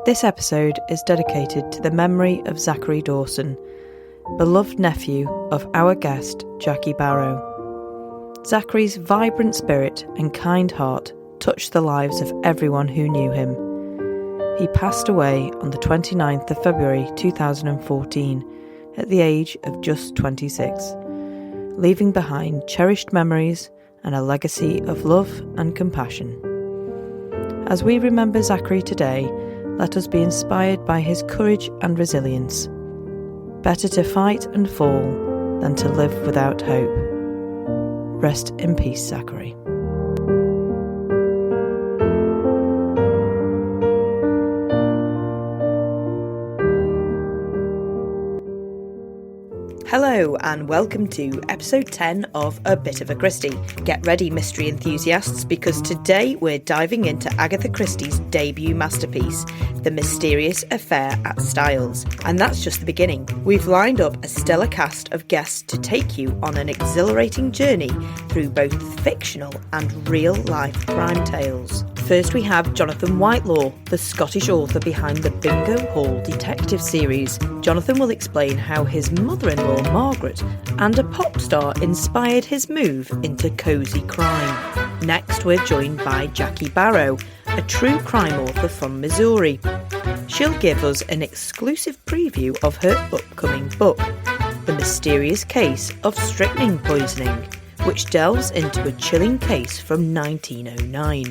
This episode is dedicated to the memory of Zachary Dawson, beloved nephew of our guest Jackie Barrow. Zachary's vibrant spirit and kind heart touched the lives of everyone who knew him. He passed away on the 29th of February 2014 at the age of just 26, leaving behind cherished memories and a legacy of love and compassion. As we remember Zachary today, let us be inspired by his courage and resilience. Better to fight and fall than to live without hope. Rest in peace, Zachary. Hello and welcome to episode 10 of A Bit of a Christie. Get ready, mystery enthusiasts, because today we're diving into Agatha Christie's debut masterpiece, The Mysterious Affair at Styles. And that's just the beginning. We've lined up a stellar cast of guests to take you on an exhilarating journey through both fictional and real-life crime tales. First we have Jonathan Whitelaw, the Scottish author behind the Bingo Hall detective series. Jonathan will explain how his mother-in-law Margaret and a pop star inspired his move into cosy crime. Next we're joined by Jackie Barrow, a true crime author from Missouri. She'll give us an exclusive preview of her upcoming book, The Mysterious Case of Strychnine Poisoning, which delves into a chilling case from 1909.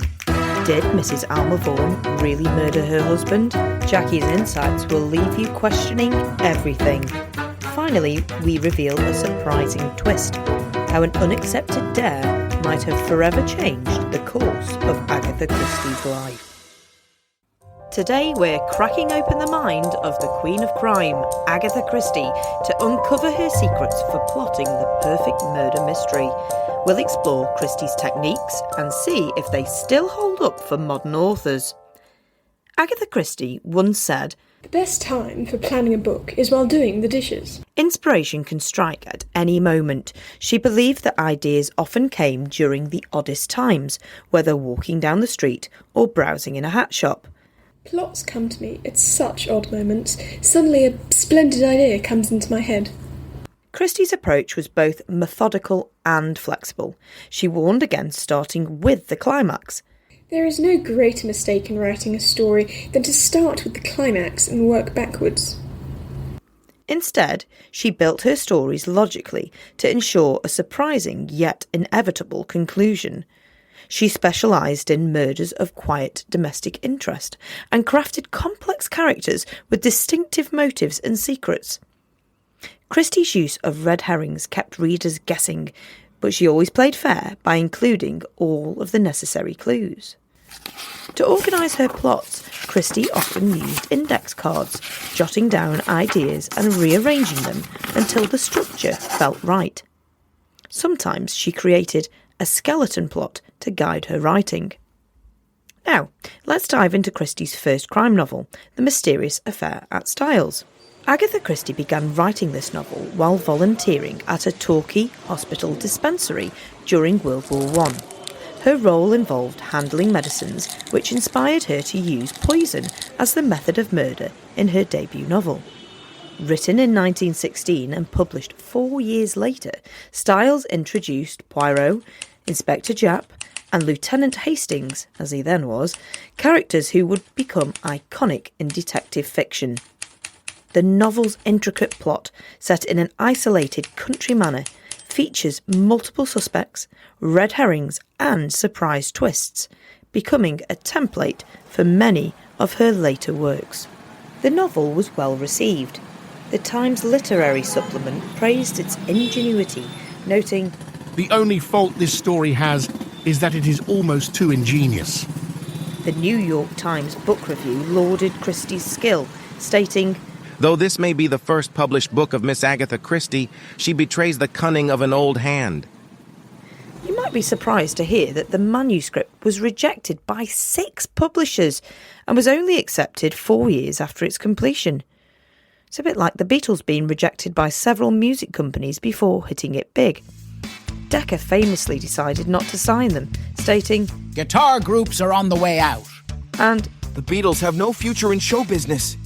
Did Mrs. Alma Vaughan really murder her husband? Jackie's insights will leave you questioning everything. Finally, we reveal a surprising twist, how an unaccepted dare might have forever changed the course of Agatha Christie's life. Today we're cracking open the mind of the Queen of Crime, Agatha Christie, to uncover her secrets for plotting the perfect murder mystery. We'll explore Christie's techniques and see if they still hold up for modern authors. Agatha Christie once said, "The best time for planning a book is while doing the dishes." Inspiration can strike at any moment. She believed that ideas often came during the oddest times, whether walking down the street or browsing in a hat shop. Plots come to me at such odd moments. Suddenly a splendid idea comes into my head. Christie's approach was both methodical and flexible. She warned against starting with the climax. There is no greater mistake in writing a story than to start with the climax and work backwards. Instead, she built her stories logically to ensure a surprising yet inevitable conclusion. She specialised in murders of quiet domestic interest and crafted complex characters with distinctive motives and secrets. Christie's use of red herrings kept readers guessing, but she always played fair by including all of the necessary clues. To organise her plots, Christie often used index cards, jotting down ideas and rearranging them until the structure felt right. Sometimes she created a skeleton plot to guide her writing. Now, let's dive into Christie's first crime novel, The Mysterious Affair at Styles. Agatha Christie began writing this novel while volunteering at a Torquay hospital dispensary during World War I. Her role involved handling medicines, which inspired her to use poison as the method of murder in her debut novel. Written in 1916 and published 4 years later, Styles introduced Poirot, Inspector Japp, and Lieutenant Hastings, as he then was, characters who would become iconic in detective fiction. The novel's intricate plot, set in an isolated country manor, features multiple suspects, red herrings and surprise twists, becoming a template for many of her later works. The novel was well received. The Times literary supplement praised its ingenuity, noting, "The only fault this story has is that it is almost too ingenious." The New York Times book review lauded Christie's skill, stating, "Though this may be the first published book of Miss Agatha Christie, she betrays the cunning of an old hand." You might be surprised to hear that the manuscript was rejected by 6 publishers and was only accepted 4 years after its completion. It's a bit like the Beatles being rejected by several music companies before hitting it big. Decca famously decided not to sign them, stating, "Guitar groups are on the way out." And The Beatles have no future in show business.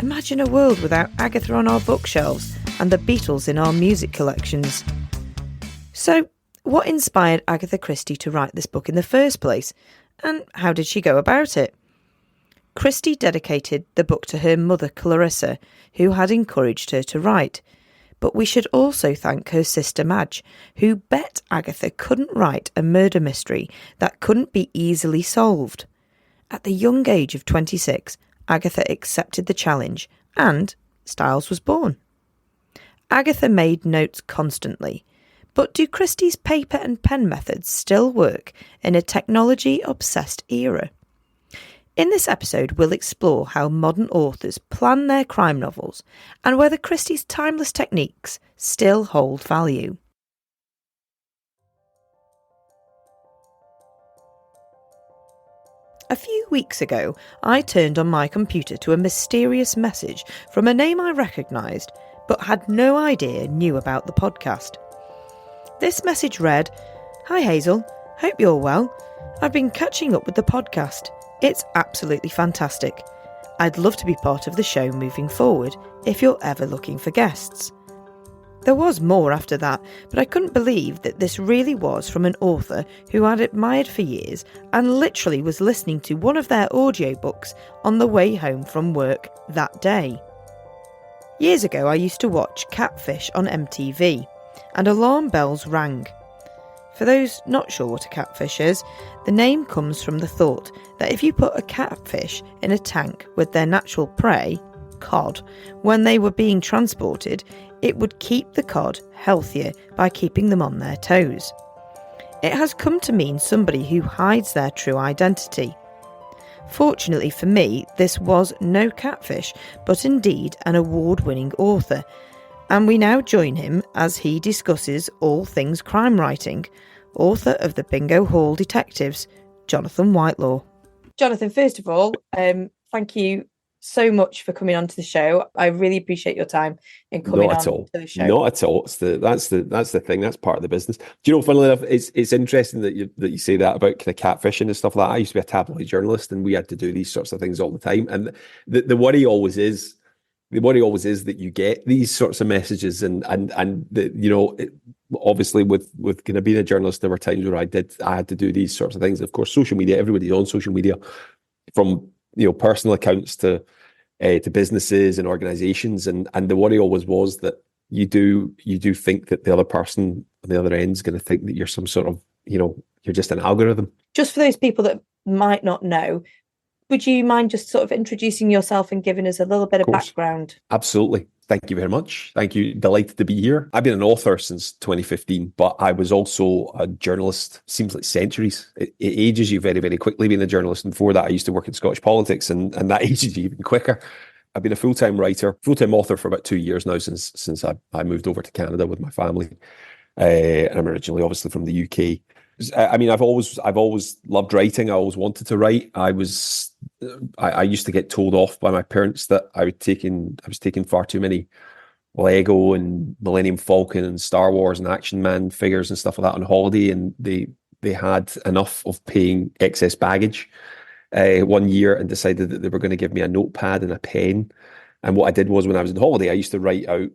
Imagine a world without Agatha on our bookshelves and the Beatles in our music collections. So, what inspired Agatha Christie to write this book in the first place, and how did she go about it? Christie dedicated the book to her mother Clarissa, who had encouraged her to write. But we should also thank her sister Madge, who bet Agatha couldn't write a murder mystery that couldn't be easily solved. At the young age of 26, Agatha accepted the challenge, and Styles was born. Agatha made notes constantly, but do Christie's paper and pen methods still work in a technology-obsessed era? In this episode, we'll explore how modern authors plan their crime novels and whether Christie's timeless techniques still hold value. A few weeks ago, I turned on my computer to a mysterious message from a name I recognised but had no idea knew about the podcast. This message read, "Hi Hazel, hope you're well. I've been catching up with the podcast. It's absolutely fantastic. I'd love to be part of the show moving forward if you're ever looking for guests." There was more after that, but I couldn't believe that this really was from an author who I'd admired for years and literally was listening to one of their audiobooks on the way home from work that day. Years ago, I used to watch Catfish on MTV, and alarm bells rang. For those not sure what a catfish is, the name comes from the thought that if you put a catfish in a tank with their natural prey, cod, when they were being transported, it would keep the cod healthier by keeping them on their toes. It has come to mean somebody who hides their true identity. Fortunately for me, this was no catfish, but indeed an award-winning author, and we now join him as he discusses all things crime writing, author of the Bingo Hall Detectives, Jonathan Whitelaw. Jonathan, first of all, thank you so much for coming onto the show. I really appreciate your time in coming on to the show. Not at all. That's the thing. That's part of the business. Do you know, funnily enough, it's interesting that you say that about kind of catfishing and stuff like that. I used to be a tabloid journalist, and we had to do these sorts of things all the time. And the worry always is. The worry always is that you get these sorts of messages, and obviously with kind of being a journalist, there were times where I had to do these sorts of things. Of course, social media, everybody's on social media, from personal accounts to businesses and organizations, and the worry always was that you do think that the other person on the other end is going to think that you're some sort of you're just an algorithm. Just for those people that might not know, would you mind just sort of introducing yourself and giving us a little bit of background? Absolutely. Thank you very much. Thank you. Delighted to be here. I've been an author since 2015, but I was also a journalist. Seems like centuries. It ages you very, very quickly being a journalist. And before that, I used to work in Scottish politics, and that ages you even quicker. I've been a full-time writer, full-time author for about 2 years now since I moved over to Canada with my family. And I'm originally obviously from the UK. I mean, I've always loved writing. I always wanted to write. I used to get told off by my parents that I was taking far too many Lego and Millennium Falcon and Star Wars and Action Man figures and stuff like that on holiday, and they had enough of paying excess baggage one year and decided that they were going to give me a notepad and a pen. And what I did was, when I was on holiday, I used to write out.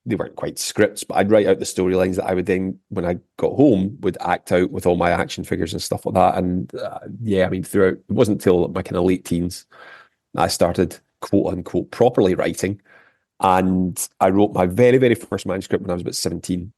They weren't quite scripts, but I'd write out the storylines that I would then, when I got home, would act out with all my action figures and stuff like that. And throughout, it wasn't until my kind of late teens I started quote unquote properly writing. And I wrote my very, very first manuscript when I was about 17,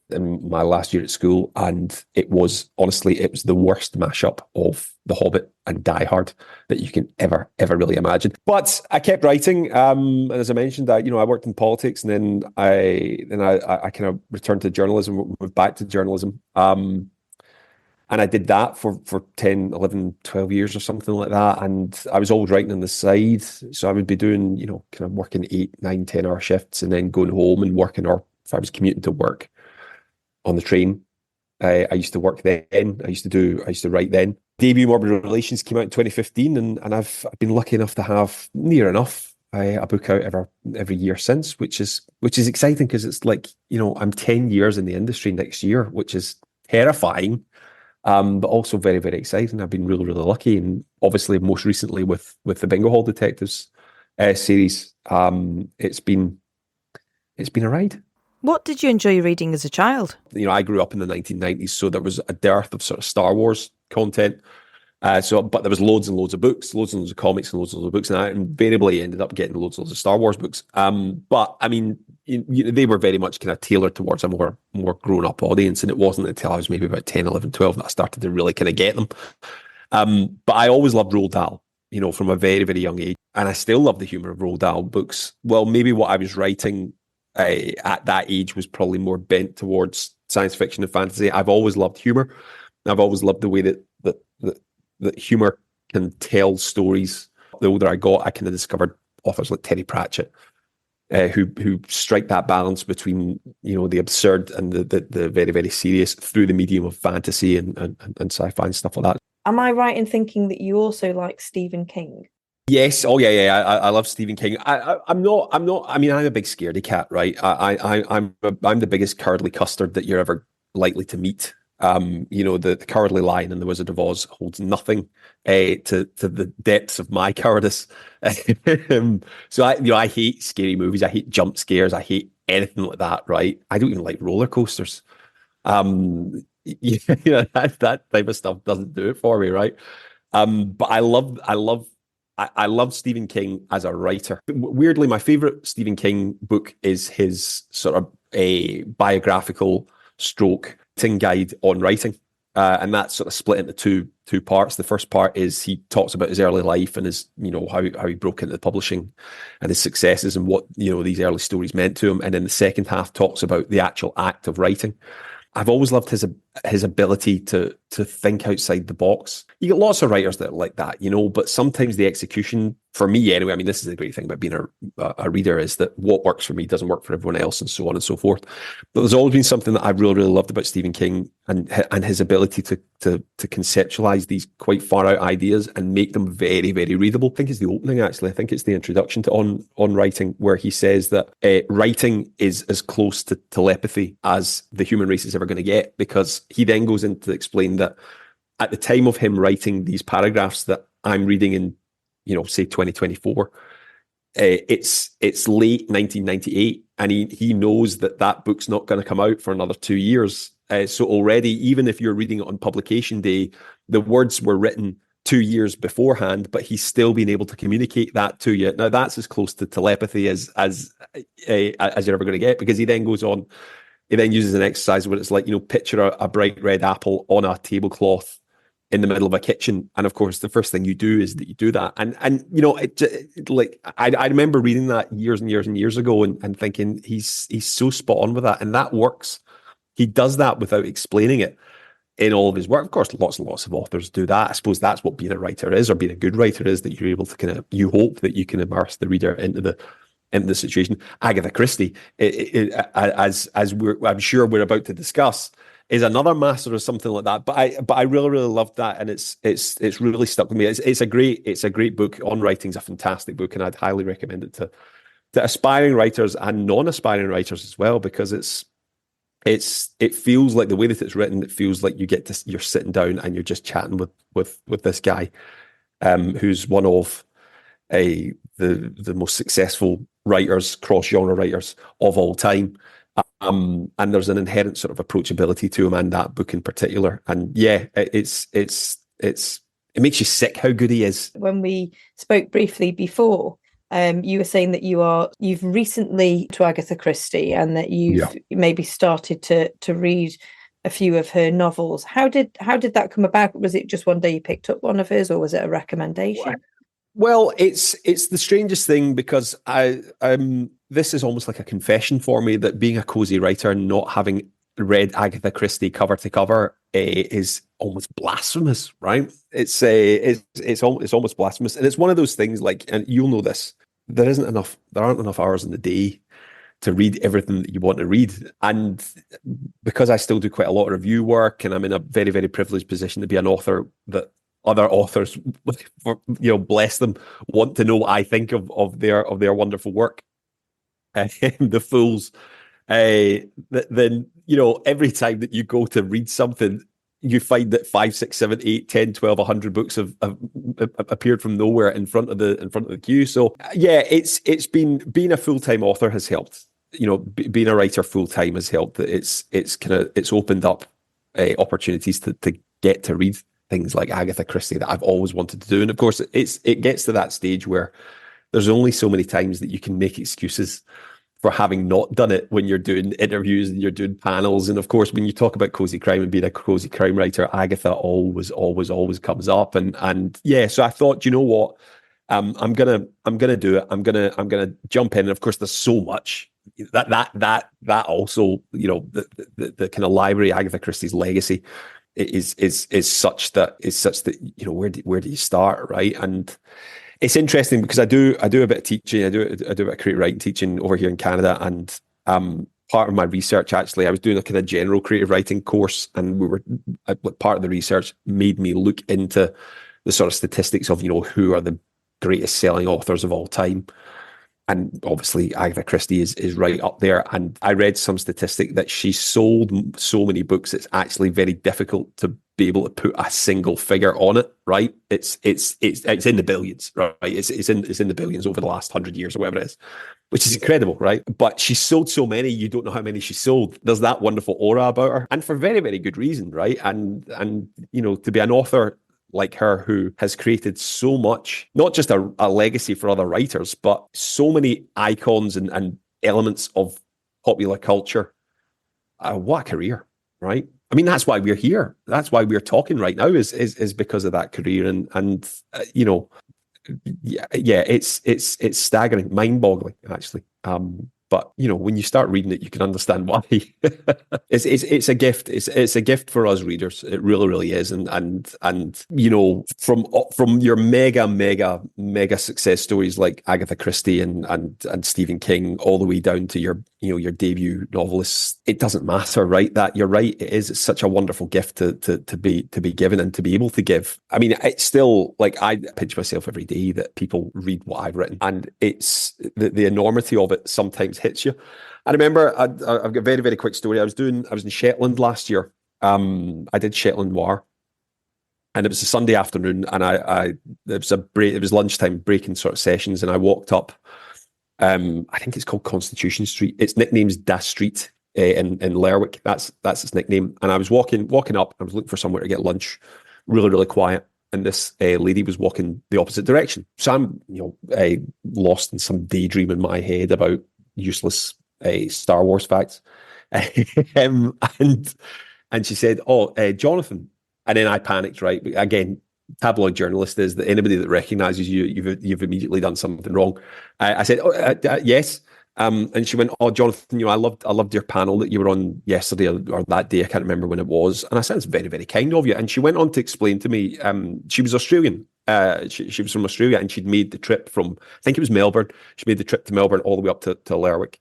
in my last year at school. And it was the worst mashup of The Hobbit and Die Hard that you can ever really imagine. But I kept writing, and as I mentioned, I worked in politics, and then I kind of returned to journalism, moved back to journalism, and I did that for 10, 11, 12 years or something like that. And I was always writing on the side, so I would be doing kind of working 8, 9, 10 hour shifts, and then going home and working, or if I was commuting to work on the train. I used to work then. I used to write then. Debut Morbid Relations came out in 2015, and I've been lucky enough to have near enough a book out every year since, which is exciting, because it's like, I'm 10 years in the industry next year, which is terrifying, but also very, very exciting. I've been really, really lucky, and obviously most recently with the Bingo Hall Detectives series, it's been a ride. What did you enjoy reading as a child? You know, I grew up in the 1990s, so there was a dearth of sort of Star Wars content. But there was loads and loads of books, loads and loads of comics and loads and loads of books, and I invariably ended up getting loads and loads of Star Wars books. But I mean, they were very much kind of tailored towards a more grown up audience, and it wasn't until I was maybe about 10, 11, 12 that I started to really kind of get them. But I always loved Roald Dahl, you know, from a very, very young age, and I still love the humor of Roald Dahl books. Well, maybe what I was writing at that age was probably more bent towards science fiction and fantasy. I've always loved humor. I've always loved the way that humor can tell stories. The older I got, I kind of discovered authors like Terry Pratchett, who strike that balance between, you know, the absurd and the very, very serious through the medium of fantasy and sci-fi and stuff like that. Am I right in thinking that you also like Stephen King? Yes. Oh, yeah. I love Stephen King. I'm not. I mean, I'm a big scaredy cat, right? I'm the biggest cowardly custard that you're ever likely to meet. You know, the Cowardly Lion in The Wizard of Oz holds nothing to the depths of my cowardice. So I hate scary movies. I hate jump scares. I hate anything like that. Right? I don't even like roller coasters. That type of stuff doesn't do it for me, right? But I love Stephen King as a writer. Weirdly, my favorite Stephen King book is his sort of a biographical stroke guide on writing, and that's sort of split into two parts. The first part is he talks about his early life and his, you know, how he broke into publishing and his successes and what, you know, these early stories meant to him. And then the second half talks about the actual act of writing. I've always loved his ability to think outside the box. You get lots of writers that are like that, you know, but sometimes the execution, for me anyway, I mean, this is the great thing about being a reader, is that what works for me doesn't work for everyone else, and so on and so forth. But there's always been something that I've really, really loved about Stephen King and his ability to conceptualize these quite far out ideas and make them very, very readable. I think it's the opening, actually. I think it's the introduction to on writing, where he says that writing is as close to telepathy as the human race is ever going to get, because he then goes in to explain that at the time of him writing these paragraphs that I'm reading in, you know, say 2024, it's late 1998, and he knows that book's not going to come out for another 2 years. So already, even if you're reading it on publication day, the words were written 2 years beforehand, but he's still been able to communicate that to you. Now that's as close to telepathy as you're ever going to get, because he then goes on. He then uses an exercise where it's like, you know, picture a bright red apple on a tablecloth in the middle of a kitchen, and of course the first thing you do is that you do that, and you know, like I remember reading that years and years and years ago and thinking he's so spot on with that, and that works. He does that without explaining it in all of his work. Of course, lots and lots of authors do that. I suppose that's what being a writer is, or being a good writer is, that you're able to you hope that you can immerse the reader into the situation. Agatha Christie, as I'm sure we're about to discuss, is another master of something like that. But I really, really loved that, and it's really stuck with me. It's a great book. On Writing's a fantastic book, and I'd highly recommend it to aspiring writers and non-aspiring writers as well, because it feels like, the way that it's written, it feels like you're sitting down and you're just chatting with this guy, who's one of the most successful writers, cross-genre writers of all time. And there's an inherent sort of approachability to him, and that book in particular. And yeah, it makes you sick how good he is. When we spoke briefly before, you were saying that you've recently to Agatha Christie, and that you've maybe started to read a few of her novels. How did that come about? Was it just one day you picked up one of hers, or was it a recommendation? Well, it's the strangest thing, because this is almost like a confession for me, that being a cozy writer, not having read Agatha Christie cover to cover, is almost blasphemous, right? It's almost blasphemous, and it's one of those things, like, and you'll know this, there aren't enough hours in the day to read everything that you want to read. And because I still do quite a lot of review work, and I'm in a very, very privileged position to be an author that other authors, you know, bless them, want to know what I think of their wonderful work. The fools. Then, you know, every time that you go to read something, you find that 5, 6, 7, 8, 10, 12, 100 books have appeared from nowhere in front of the queue. So yeah, it's been, being a full-time author has helped. Being a writer full-time has helped. That it's opened up opportunities to get to read things like Agatha Christie that I've always wanted to do. And of course, it gets to that stage where there's only so many times that you can make excuses for having not done it when you're doing interviews and you're doing panels. And of course, when you talk about cozy crime and being a cozy crime writer, Agatha always comes up. And yeah, so I thought, you know what, I'm gonna do it. I'm gonna jump in. And of course, there's so much that also, the kind of library, Agatha Christie's legacy is such that where do you start, right? And it's interesting because I do a bit of teaching. I do a bit of creative writing teaching over here in Canada, and part of my research, actually, I was doing a kind of general creative writing course, and part of the research made me look into the sort of statistics of who are the greatest selling authors of all time. And obviously Agatha Christie is right up there. And I read some statistic that she sold so many books, it's actually very difficult to be able to put a single figure on it, right? It's in the billions, right? It's in the billions over the last 100 years or whatever it is, which is incredible, right? But she sold so many, you don't know how many she sold. There's that wonderful aura about her, and for very, very good reason, right? And to be an author like her who has created so much, not just a legacy for other writers, but so many icons and elements of popular culture. What a career, right? I mean, that's why we're here. That's why we're talking right now is because of that career. And it's staggering, mind-boggling, actually. But when you start reading it, you can understand why. It's a gift. It's a gift for us readers. It really, really is. And from your mega success stories like Agatha Christie and Stephen King, all the way down to your debut novelists, it doesn't matter, right? That you're right. It's such a wonderful gift to be given and to be able to give. I mean, it's still like I pinch myself every day that people read what I've written, and it's the enormity of it sometimes hits you. I remember I've got a very, very quick story. I was in Shetland last year. I did Shetland Noir, and it was a Sunday afternoon, and it was lunchtime, breaking sort of sessions, and I walked up. I think it's called Constitution Street. Its nickname's Das Street in Lerwick. That's its nickname. And I was walking up. I was looking for somewhere to get lunch. Really, really quiet. And this lady was walking the opposite direction. So I'm, lost in some daydream in my head about useless Star Wars facts. And she said, "Oh, Jonathan." And then I panicked, right? Again, tabloid journalist is that anybody that recognises you've immediately done something wrong. I said, "Oh, yes." And she went, "Oh, Jonathan, I loved your panel that you were on yesterday or that day. I can't remember when it was." And I said, "It's very, very kind of you." And she went on to explain to me, she was Australian. She was from Australia, and she'd made the trip from, I think it was Melbourne. She made the trip to Melbourne all the way up to Lerwick.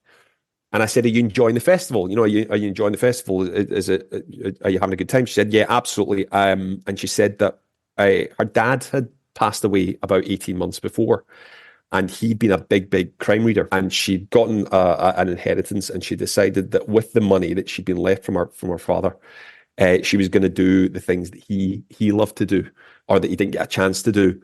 And I said, "Are you enjoying the festival? Are you enjoying the festival? Are you having a good time?" She said, "Yeah, absolutely." And she said that her dad had passed away about 18 months before, and he'd been a big crime reader, and she'd gotten an inheritance, and she decided that with the money that she'd been left from her father, she was going to do the things that he loved to do, or that he didn't get a chance to do.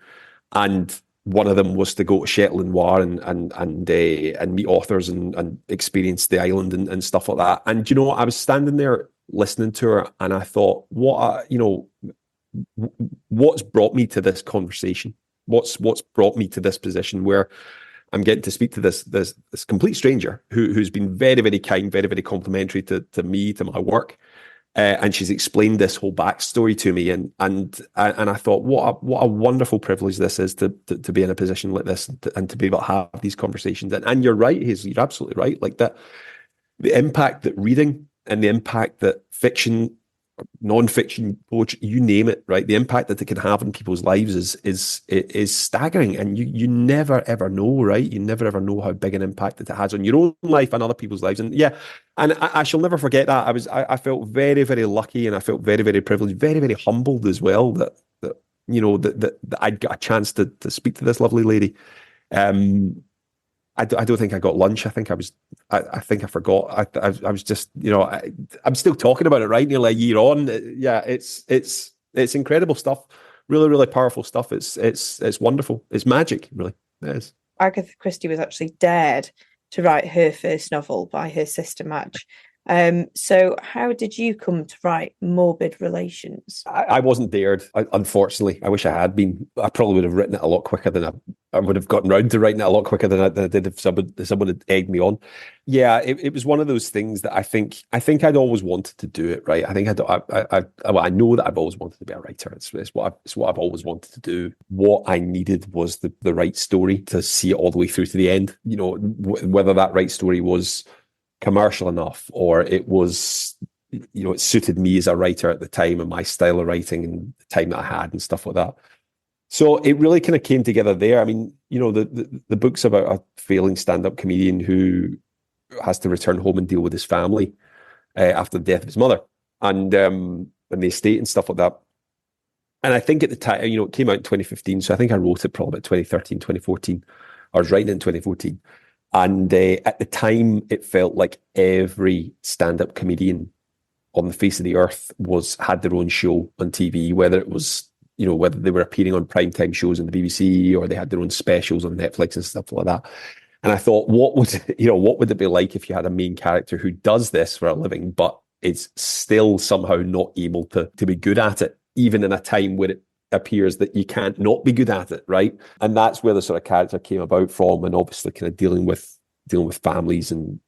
And one of them was to go to Shetland Noir and meet authors and experience the island and stuff like that. And I was standing there listening to her, and I thought, what's brought me to this conversation? What's brought me to this position where I'm getting to speak to this complete stranger who's been very, very kind, very, very complimentary to me, to my work, and she's explained this whole backstory to me, and I thought, what a wonderful privilege this is to be in a position like this and to be able to have these conversations. And you're right, Hazel, you're absolutely right. Like that, the impact that reading and the impact that fiction, non-fiction, poetry, you name it, right? The impact that it can have on people's lives is staggering, and you never ever know, right? You never ever know how big an impact that it has on your own life and other people's lives. And yeah, and I shall never forget that. I felt very, very lucky, and I felt very, very privileged, very, very humbled as well that I'd got a chance to speak to this lovely lady. don't think I got lunch. I think I forgot. I was just, I'm still talking about it right nearly a year on. Yeah, it's incredible stuff. Really, really powerful stuff. It's wonderful. It's magic, really. It is. Agatha Christie was actually dared to write her first novel by her sister Madge. So how did you come to write Morbid Relations? I wasn't dared, unfortunately. I wish I had been. I probably would have written it a lot quicker than I would have gotten round to writing it a lot quicker than I did if someone had egged me on. Yeah, it was one of those things that I think I'd always wanted to do it, right? I think I know that I've always wanted to be a writer. It's what I've always wanted to do. What I needed was the right story to see it all the way through to the end. Whether that right story was commercial enough, or it was, it suited me as a writer at the time and my style of writing and the time that I had and stuff like that. So it really kind of came together there. I mean, the book's about a failing stand-up comedian who has to return home and deal with his family after the death of his mother and the estate and stuff like that. And I think at the time, it came out in 2015, so I think I wrote it probably about 2013, 2014. I was writing it in 2014. And at the time, it felt like every stand-up comedian on the face of the earth had their own show on TV, whether it was, whether they were appearing on primetime shows on the BBC or they had their own specials on Netflix and stuff like that. And I thought, what would it be like if you had a main character who does this for a living, but is still somehow not able to be good at it, even in a time where it appears that you can't not be good at it, right? And that's where the sort of character came about from, and obviously kind of dealing with families and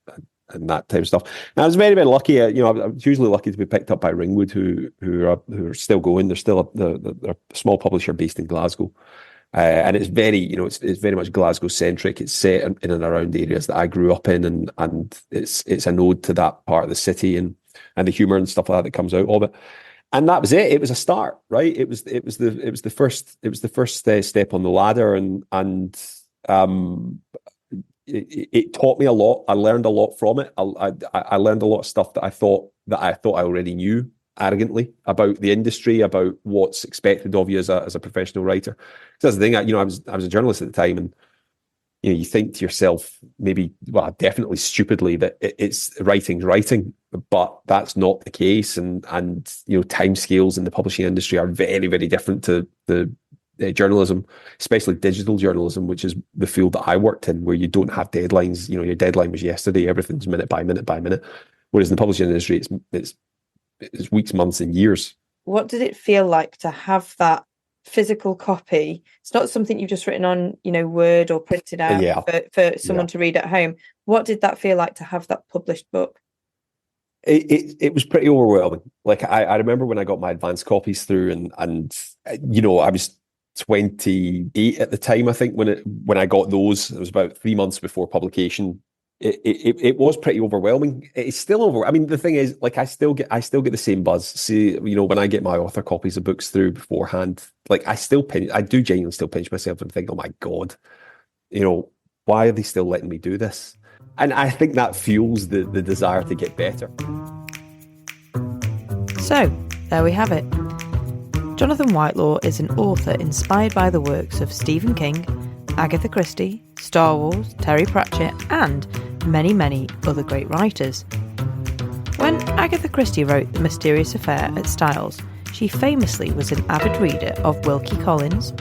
that type of stuff. And I was very, very lucky. I was hugely lucky to be picked up by Ringwood, who are still going. They're still they're a small publisher based in Glasgow, and it's very, it's very much Glasgow centric. It's set in and around areas that I grew up in, and it's an ode to that part of the city and the humour and stuff like that comes out of it. And that was it. It was a start, right? It was the first step on the ladder, and it taught me a lot. I learned a lot from it. I learned a lot of stuff that I thought I already knew arrogantly about the industry, about what's expected of you as a professional writer. So that's the thing. I was a journalist at the time, and you think to yourself, maybe, well, definitely stupidly, that it's writing, but that's not the case. And timescales in the publishing industry are very, very different to the journalism, especially digital journalism, which is the field that I worked in, where you don't have deadlines. Your deadline was yesterday. Everything's minute by minute by minute. Whereas in the publishing industry, it's weeks, months, and years. What did it feel like to have that physical copy? It's not something you've just written on, Word or printed out for someone to read at home. What did that feel like to have that published book? It was pretty overwhelming. Like I remember when I got my advance copies through, and I was 28 at the time. I think when I got those, it was about 3 months before publication. It was pretty overwhelming. It's still over. I mean, the thing is, like, I still get the same buzz. See, when I get my author copies of books through beforehand, like I do genuinely still pinch myself and think, oh my God, why are they still letting me do this? And I think that fuels the desire to get better. So, there we have it. Jonathan Whitelaw is an author inspired by the works of Stephen King, Agatha Christie, Star Wars, Terry Pratchett, and many, many other great writers. When Agatha Christie wrote The Mysterious Affair at Styles, she famously was an avid reader of Wilkie Collins,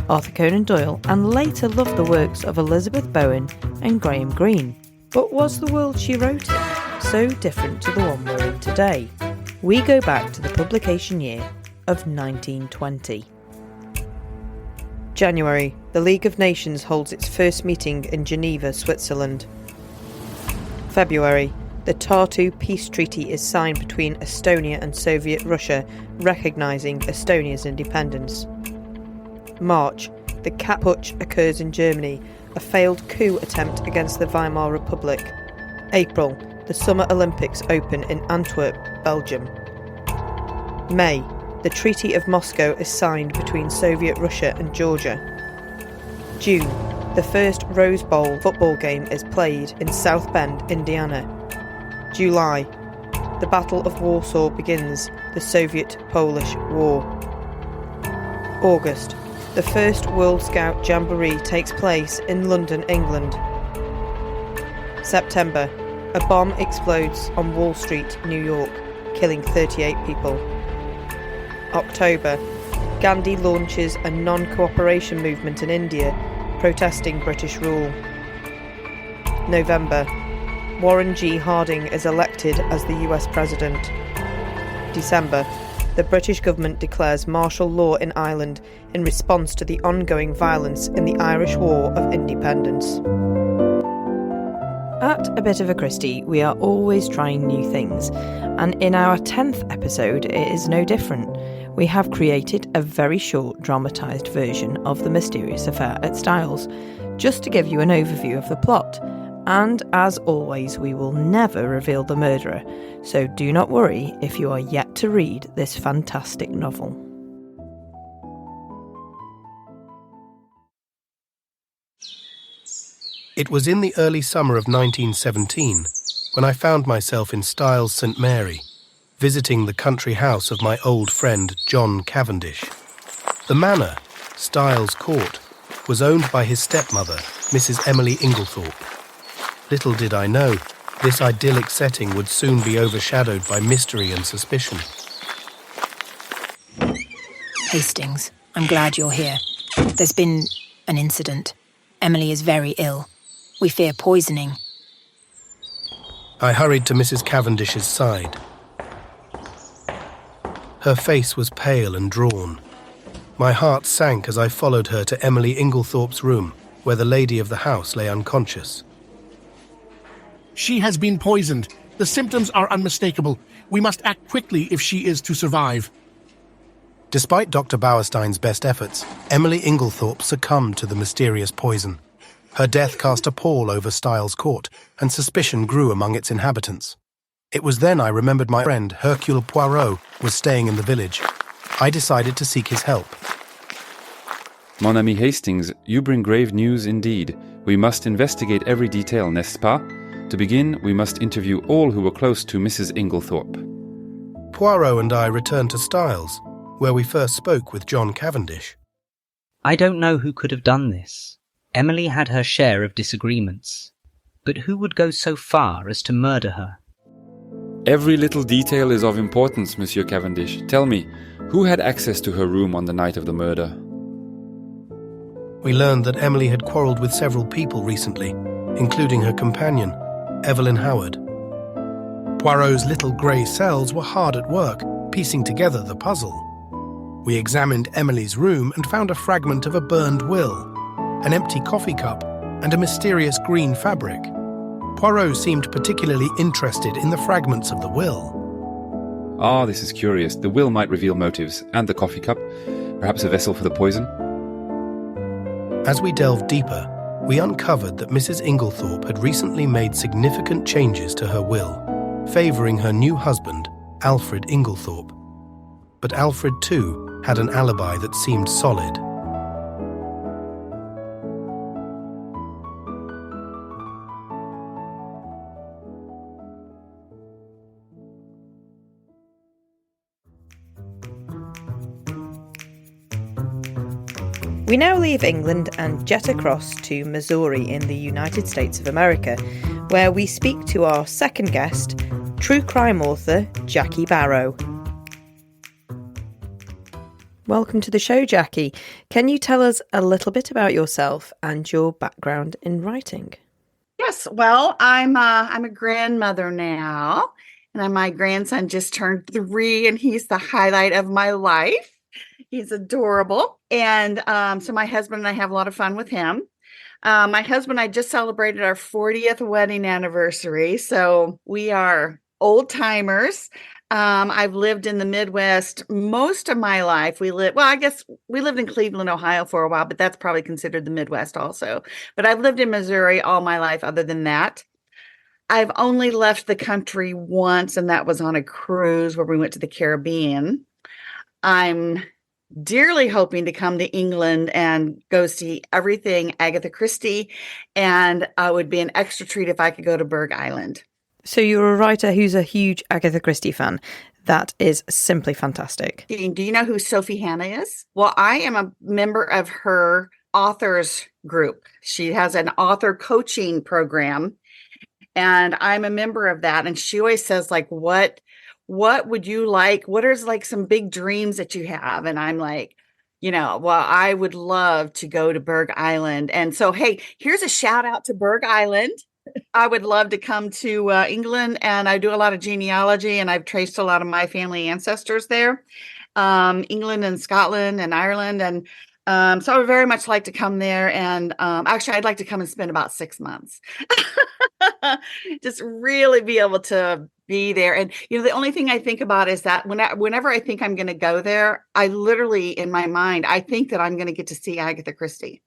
Arthur Conan Doyle, and later loved the works of Elizabeth Bowen and Graham Greene. But was the world she wrote in so different to the one we're in today? We go back to the publication year of 1920. January, the League of Nations holds its first meeting in Geneva, Switzerland. February, the Tartu Peace Treaty is signed between Estonia and Soviet Russia, recognising Estonia's independence. March, the Kapp Putsch occurs in Germany, a failed coup attempt against the Weimar Republic. April, the Summer Olympics open in Antwerp, Belgium. May, the Treaty of Moscow is signed between Soviet Russia and Georgia. June, the first Rose Bowl football game is played in South Bend, Indiana. July, the Battle of Warsaw begins, the Soviet-Polish War. August, the first World Scout Jamboree takes place in London, England. September. A bomb explodes on Wall Street, New York, killing 38 people. October. Gandhi launches a non-cooperation movement in India, protesting British rule. November. Warren G. Harding is elected as the US President. December. The British government declares martial law in Ireland in response to the ongoing violence in the Irish War of Independence. At A Bit of a Christie, we are always trying new things, and in our 10th episode it is no different. We have created a very short dramatised version of The Mysterious Affair at Styles, just to give you an overview of the plot. And as always, we will never reveal the murderer, so do not worry if you are yet to read this fantastic novel. It was in the early summer of 1917 when I found myself in Styles St Mary, visiting the country house of my old friend John Cavendish. The manor, Styles Court, was owned by his stepmother, Mrs Emily Inglethorpe. Little did I know, this idyllic setting would soon be overshadowed by mystery and suspicion. Hastings, I'm glad you're here. There's been an incident. Emily is very ill. We fear poisoning. I hurried to Mrs Cavendish's side. Her face was pale and drawn. My heart sank as I followed her to Emily Inglethorpe's room, where the lady of the house lay unconscious. She has been poisoned. The symptoms are unmistakable. We must act quickly if she is to survive. Despite Dr. Bauerstein's best efforts, Emily Inglethorpe succumbed to the mysterious poison. Her death cast a pall over Styles Court, and suspicion grew among its inhabitants. It was then I remembered my friend Hercule Poirot was staying in the village. I decided to seek his help. Mon ami Hastings, you bring grave news indeed. We must investigate every detail, n'est-ce pas? To begin, we must interview all who were close to Mrs. Inglethorpe. Poirot and I returned to Styles, where we first spoke with John Cavendish. I don't know who could have done this. Emily had her share of disagreements. But who would go so far as to murder her? Every little detail is of importance, Monsieur Cavendish. Tell me, who had access to her room on the night of the murder? We learned that Emily had quarrelled with several people recently, including her companion, Evelyn Howard. Poirot's little grey cells were hard at work, piecing together the puzzle. We examined Emily's room and found a fragment of a burned will, an empty coffee cup, and a mysterious green fabric. Poirot seemed particularly interested in the fragments of the will. Ah, this is curious. The will might reveal motives, and the coffee cup, perhaps a vessel for the poison. As we delved deeper, we uncovered that Mrs. Inglethorpe had recently made significant changes to her will, favouring her new husband, Alfred Inglethorpe. But Alfred, too, had an alibi that seemed solid. We now leave England and jet across to Missouri in the United States of America, where we speak to our second guest, true crime author Jackie Barrow. Welcome to the show, Jackie. Can you tell us a little bit about yourself and your background in writing? Yes, well, I'm a grandmother now, and my grandson just turned 3, and he's the highlight of my life. He's adorable. And so my husband and I have a lot of fun with him. My husband and I just celebrated our 40th wedding anniversary. So we are old timers. I've lived in the Midwest most of my life. I guess we lived in Cleveland, Ohio for a while, but that's probably considered the Midwest also. But I've lived in Missouri all my life other than that. I've only left the country once, and that was on a cruise where we went to the Caribbean. I'm dearly hoping to come to England and go see everything Agatha Christie, and it would be an extra treat if I could go to Berg Island. So you're a writer who's a huge Agatha Christie fan. That is simply fantastic. Do you know who Sophie Hannah is? Well, I am a member of her authors group. She has an author coaching program, And I'm a member of that. And she always says, like, what would you like? What are like some big dreams that you have? And I'm like, well, I would love to go to Berg Island. And so, hey, here's a shout out to Berg Island. I would love to come to England, and I do a lot of genealogy, and I've traced a lot of my family ancestors there, England and Scotland and Ireland. And so I would very much like to come there. And actually, I'd like to come and spend about 6 months. Just really be able to be there. And, the only thing I think about is that whenever I think I'm going to go there, I literally, in my mind, I think that I'm going to get to see Agatha Christie.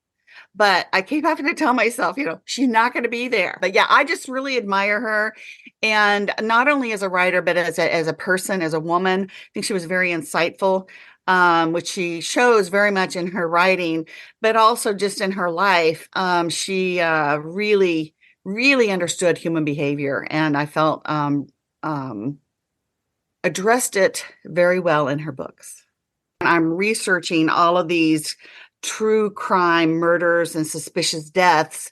But I keep having to tell myself, she's not going to be there. But yeah, I just really admire her. And not only as a writer, but as a person, as a woman, I think she was very insightful, which she shows very much in her writing, but also just in her life. She really, really understood human behavior. And I felt addressed it very well in her books. I'm researching all of these true crime murders and suspicious deaths.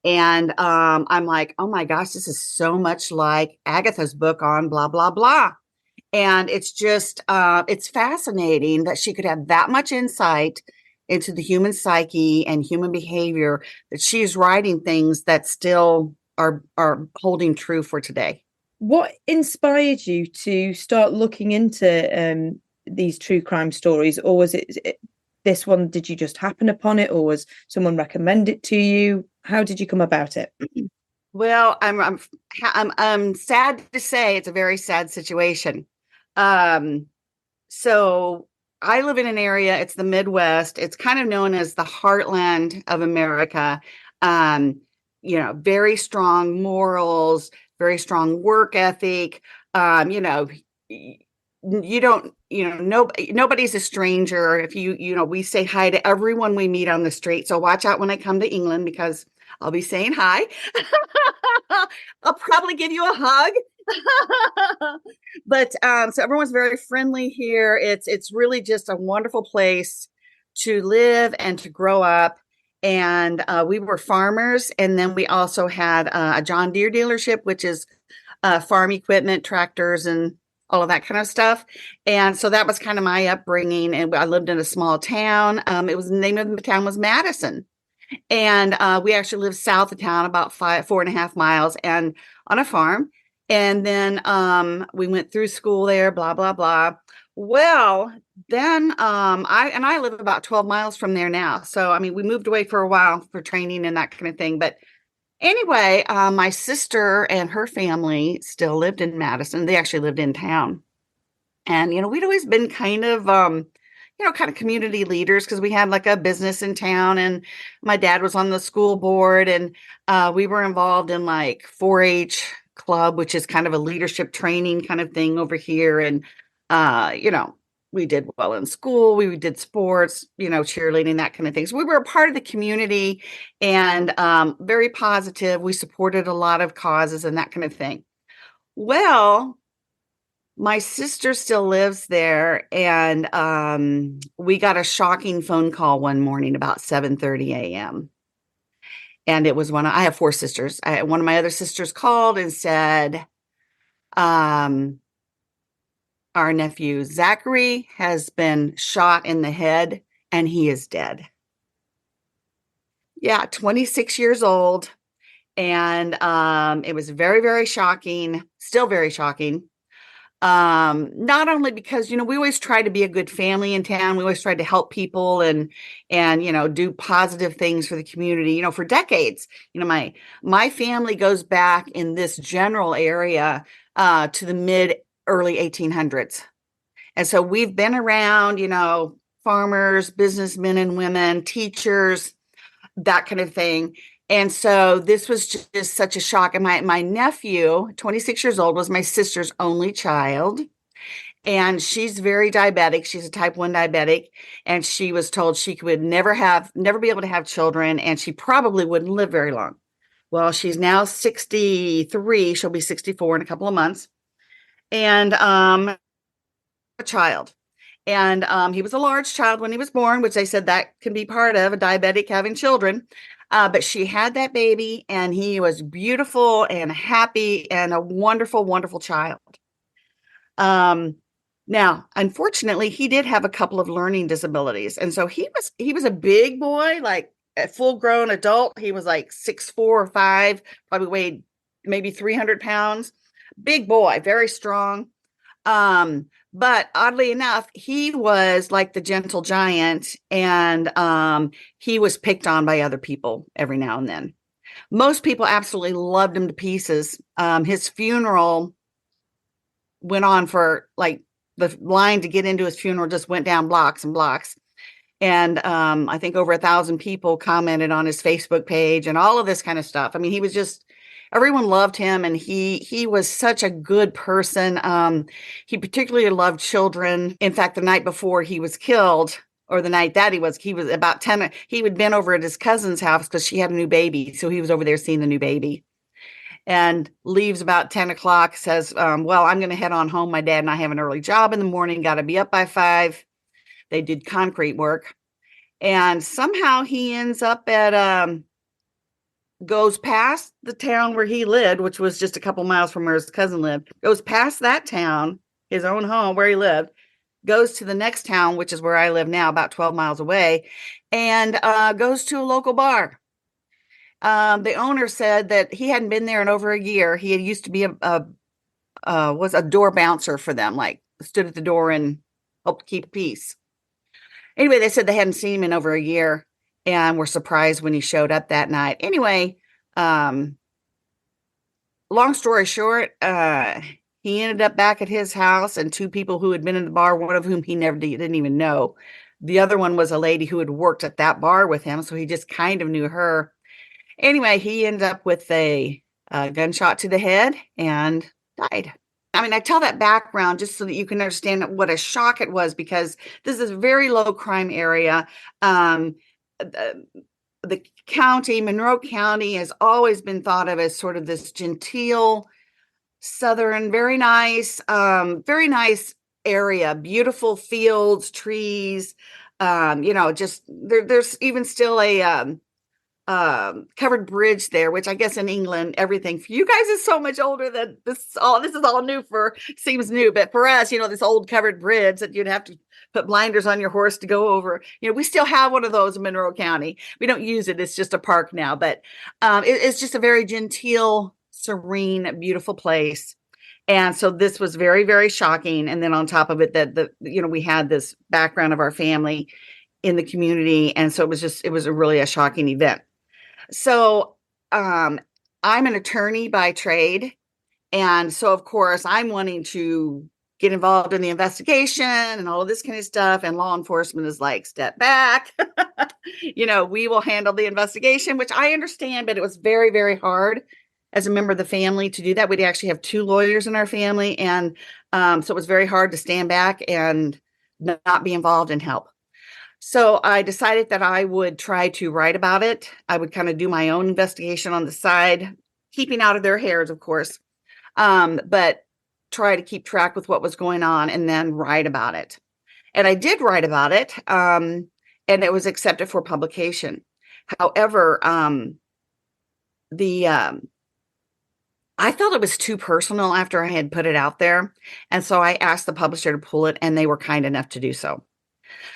And I'm like, oh my gosh, this is so much like Agatha's book on blah, blah, blah. And it's just, it's fascinating that she could have that much insight into the human psyche and human behavior, that she's writing things that still are holding true for today. What inspired you to start looking into these true crime stories? Or was it this one, did you just happen upon it, or was someone recommend it to you? How did you come about it? Well, I'm sad to say it's a very sad situation. So I live in an area, it's the Midwest. It's kind of known as the heartland of America. Very strong morals, very strong work ethic. Nobody's a stranger. If we say hi to everyone we meet on the street. So watch out when I come to England, because I'll be saying hi. I'll probably give you a hug. But so everyone's very friendly here. It's really just a wonderful place to live and to grow up. And we were farmers, and then we also had a John Deere dealership, which is farm equipment, tractors, and all of that kind of stuff. And so that was kind of my upbringing. And I lived in a small town. The name of the town was Madison. And we actually lived south of town, about 4.5 miles, and on a farm. And then we went through school there, blah, blah, blah. Well, then I live about 12 miles from there now. So, we moved away for a while for training and that kind of thing. But anyway, my sister and her family still lived in Madison. They actually lived in town. And, we'd always been kind of, kind of community leaders, because we had like a business in town, and my dad was on the school board, and we were involved in like 4-H club, which is kind of a leadership training kind of thing over here. And, we did well in school. We did sports, cheerleading, that kind of thing. So we were a part of the community, and very positive. We supported a lot of causes and that kind of thing. Well, my sister still lives there, and we got a shocking phone call one morning about 7:30 a.m. And it was I have 4 sisters. One of my other sisters called and said, our nephew Zachary has been shot in the head, and he is dead. Yeah, 26 years old. And it was very, very shocking, still very shocking. Not only because, we always try to be a good family in town. We always tried to help people and do positive things for the community, for decades. My family goes back in this general area to the early 1800s. And so we've been around, farmers, businessmen and women, teachers, that kind of thing. And so this was just such a shock. And my nephew, 26 years old, was my sister's only child. And she's very diabetic. She's a type 1 diabetic. And she was told she would never be able to have children, and she probably wouldn't live very long. Well, she's now 63. She'll be 64 in a couple of months. And a child. And he was a large child when he was born, which they said that can be part of a diabetic having children. But she had that baby, and he was beautiful and happy and a wonderful, wonderful child. Now, unfortunately, he did have a couple of learning disabilities. And so he was a big boy, like a full-grown adult. He was like 6'4" or 5, probably weighed maybe 300 pounds. Big boy, very strong. But oddly enough, he was like the gentle giant, and he was picked on by other people every now and then. Most people absolutely loved him to pieces. His funeral went on for like the line to get into his funeral just went down blocks and blocks. And I think over 1,000 people commented on his Facebook page and all of this kind of stuff. I mean, he was just, everyone loved him, and he was such a good person. He particularly loved children. In fact, the night before he was killed, or the night that he was about 10, he had been over at his cousin's house because she had a new baby. So he was over there seeing the new baby. And leaves about 10 o'clock, says, well, I'm going to head on home. My dad and I have an early job in the morning, got to be up by 5. They did concrete work. And somehow he ends up at, goes past the town where he lived, which was just a couple miles from where his cousin lived, goes past that town, his own home where he lived, goes to the next town, which is where I live now, about 12 miles away, and goes to a local bar. The owner said that he hadn't been there in over a year. He had used to be was a door bouncer for them, like stood at the door and helped keep peace. Anyway, they said they hadn't seen him in over a year and were surprised when he showed up that night. Anyway, long story short, he ended up back at his house, and 2 people who had been in the bar, one of whom he didn't even know. The other one was a lady who had worked at that bar with him, so he just kind of knew her. Anyway, he ended up with a gunshot to the head and died. I mean, I tell that background just so that you can understand what a shock it was, because this is a very low crime area. The county, Monroe County, has always been thought of as sort of this genteel, southern, very nice area, beautiful fields, trees, just there's even still a covered bridge there, which I guess in England, everything for you guys is so much older than this is all new seems new. But for us, this old covered bridge that you'd have to put blinders on your horse to go over. We still have one of those in Monroe County. We don't use it. It's just a park now, but it's just a very genteel, serene, beautiful place. And so this was very, very shocking. And then on top of it, that we had this background of our family in the community. And so it was really a shocking event. So I'm an attorney by trade. And so, of course, I'm wanting to get involved in the investigation and all of this kind of stuff. And law enforcement is like, step back. We will handle the investigation, which I understand, but it was very, very hard as a member of the family to do that. We actually have 2 lawyers in our family. And so it was very hard to stand back and not be involved and help. So I decided that I would try to write about it. I would kind of do my own investigation on the side, keeping out of their hairs, of course, but try to keep track with what was going on and then write about it. And I did write about it, and it was accepted for publication. However, I felt it was too personal after I had put it out there. And so I asked the publisher to pull it, and they were kind enough to do so.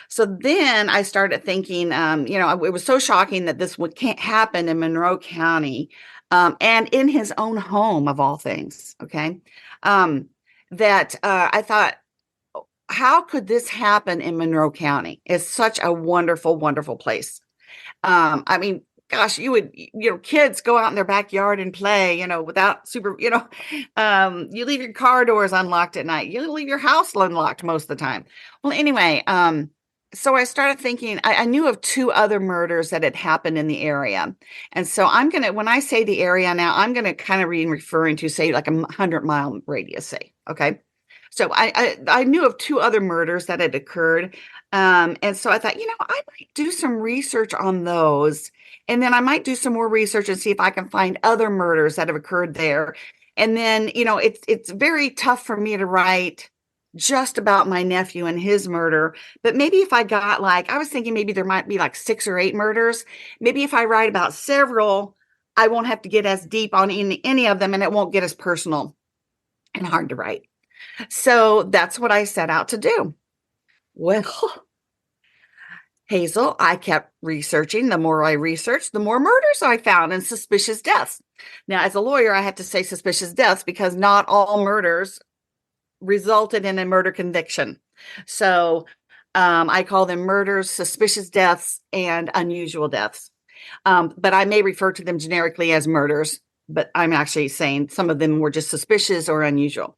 So then I started thinking, it was so shocking that this can't happen in Monroe County, and in his own home of all things. Okay. That I thought, how could this happen in Monroe County? It's such a wonderful, wonderful place. I mean, gosh, kids go out in their backyard and play, without you leave your car doors unlocked at night. You leave your house unlocked most of the time. Well, anyway, so I started thinking, I knew of 2 other murders that had happened in the area. And so when I say the area now, I'm going to kind of be referring to, say, like a 100-mile radius, say, okay? So I knew of 2 other murders that had occurred. And so I thought, I might do some research on those. And then I might do some more research and see if I can find other murders that have occurred there. And then, it's very tough for me to write just about my nephew and his murder. But maybe if I got I was thinking maybe there might be 6 or 8 murders. Maybe if I write about several, I won't have to get as deep on any of them, and it won't get as personal and hard to write. So that's what I set out to do. Well, Hazel, I kept researching. The more I researched, the more murders I found and suspicious deaths. Now, as a lawyer, I have to say suspicious deaths because not all murders resulted in a murder conviction. So I call them murders, suspicious deaths, and unusual deaths. But I may refer to them generically as murders, but I'm actually saying some of them were just suspicious or unusual.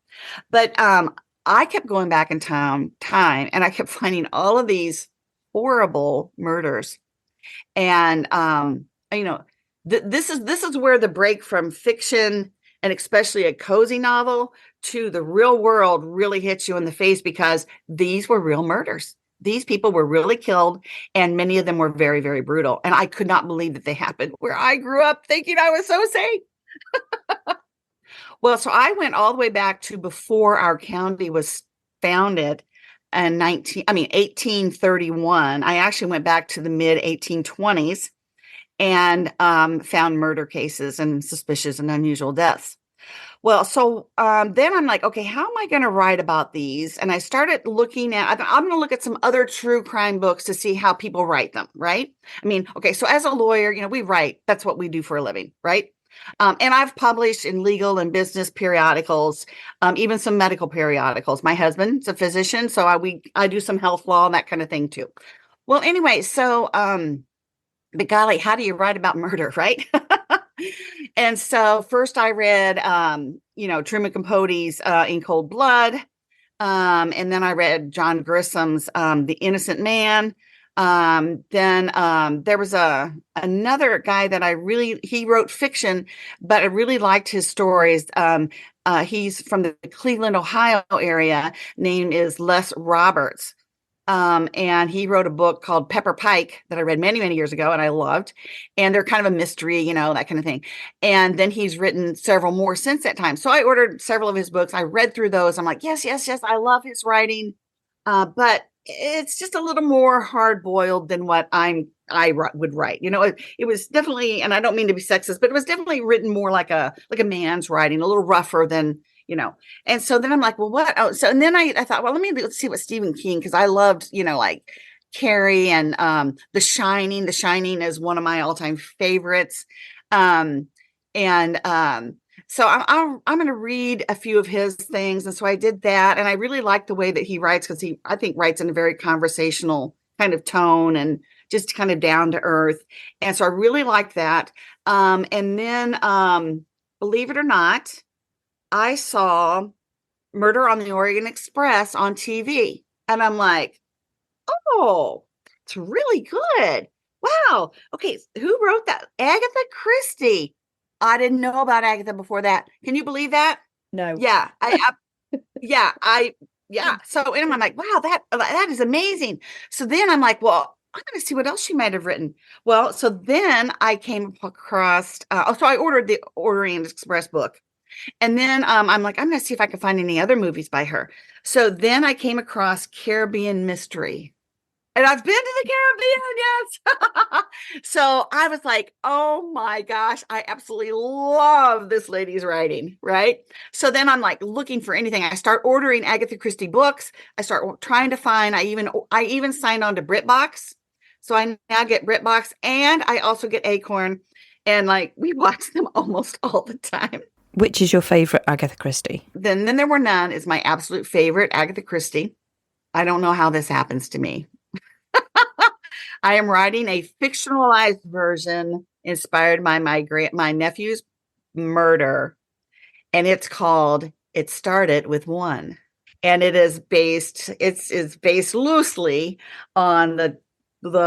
But I kept going back in time, and I kept finding all of these horrible murders. And this is where the break from fiction, and especially a cozy novel, to the real world really hits you in the face, because these were real murders. These people were really killed, and many of them were very, very brutal. And I could not believe that they happened where I grew up thinking I was so safe. Well, so I went all the way back to before our county was founded in 1831. I actually went back to the mid 1820s and found murder cases and suspicious and unusual deaths. Well, so then I'm like, okay, how am I going to write about these? And I started looking at, I'm going to look at some other true crime books to see how people write them, right? I mean, okay, so as a lawyer, we write. That's what we do for a living, right? And I've published in legal and business periodicals, even some medical periodicals. My husband's a physician, so I do some health law and that kind of thing too. Well, anyway, so, but golly, how do you write about murder, right? And so first I read, Truman Capote's In Cold Blood. And then I read John Grissom's The Innocent Man. Then there was another guy that he wrote fiction, but I really liked his stories. He's from the Cleveland, Ohio area. Name is Les Roberts. And he wrote a book called Pepper Pike that I read many, many years ago and I loved. And they're kind of a mystery, that kind of thing. And then he's written several more since that time. So I ordered several of his books. I read through those. I'm like, yes, I love his writing. But it's just a little more hard-boiled than what I would write. It was definitely, and I don't mean to be sexist, but it was definitely written more like a man's writing, a little rougher than, And so then I'm like, well, what? Oh, so and then I thought, well, let's see what Stephen King, because I loved, Carrie and The Shining. The Shining is one of my all-time favorites. So I'm going to read a few of his things. And so I did that. And I really like the way that he writes, because I think writes in a very conversational kind of tone and just kind of down to earth. And so I really like that. And then, believe it or not, I saw Murder on the Orient Express on TV. And I'm like, oh, it's really good. Wow. Okay. Who wrote that? Agatha Christie. I didn't know about Agatha before that. Can you believe that? No. Yeah. So and I'm like, wow, that is amazing. So then I'm like, well, I'm going to see what else she might have written. Well, so then I came across, so I ordered the Orient Express book. And then I'm like, I'm going to see if I can find any other movies by her. So then I came across Caribbean Mystery. And I've been to the Caribbean, yes. So I was like, oh my gosh, I absolutely love this lady's writing, right? So then I'm like looking for anything. I start ordering Agatha Christie books. I start trying to find, I even signed on to BritBox. So I now get BritBox, and I also get Acorn. And we watch them almost all the time. Which is your favorite Agatha Christie? Then There Were None is my absolute favorite Agatha Christie. I don't know how this happens to me. I am writing a fictionalized version inspired by my nephew's murder, and it's called It Started With One. And it's based loosely on the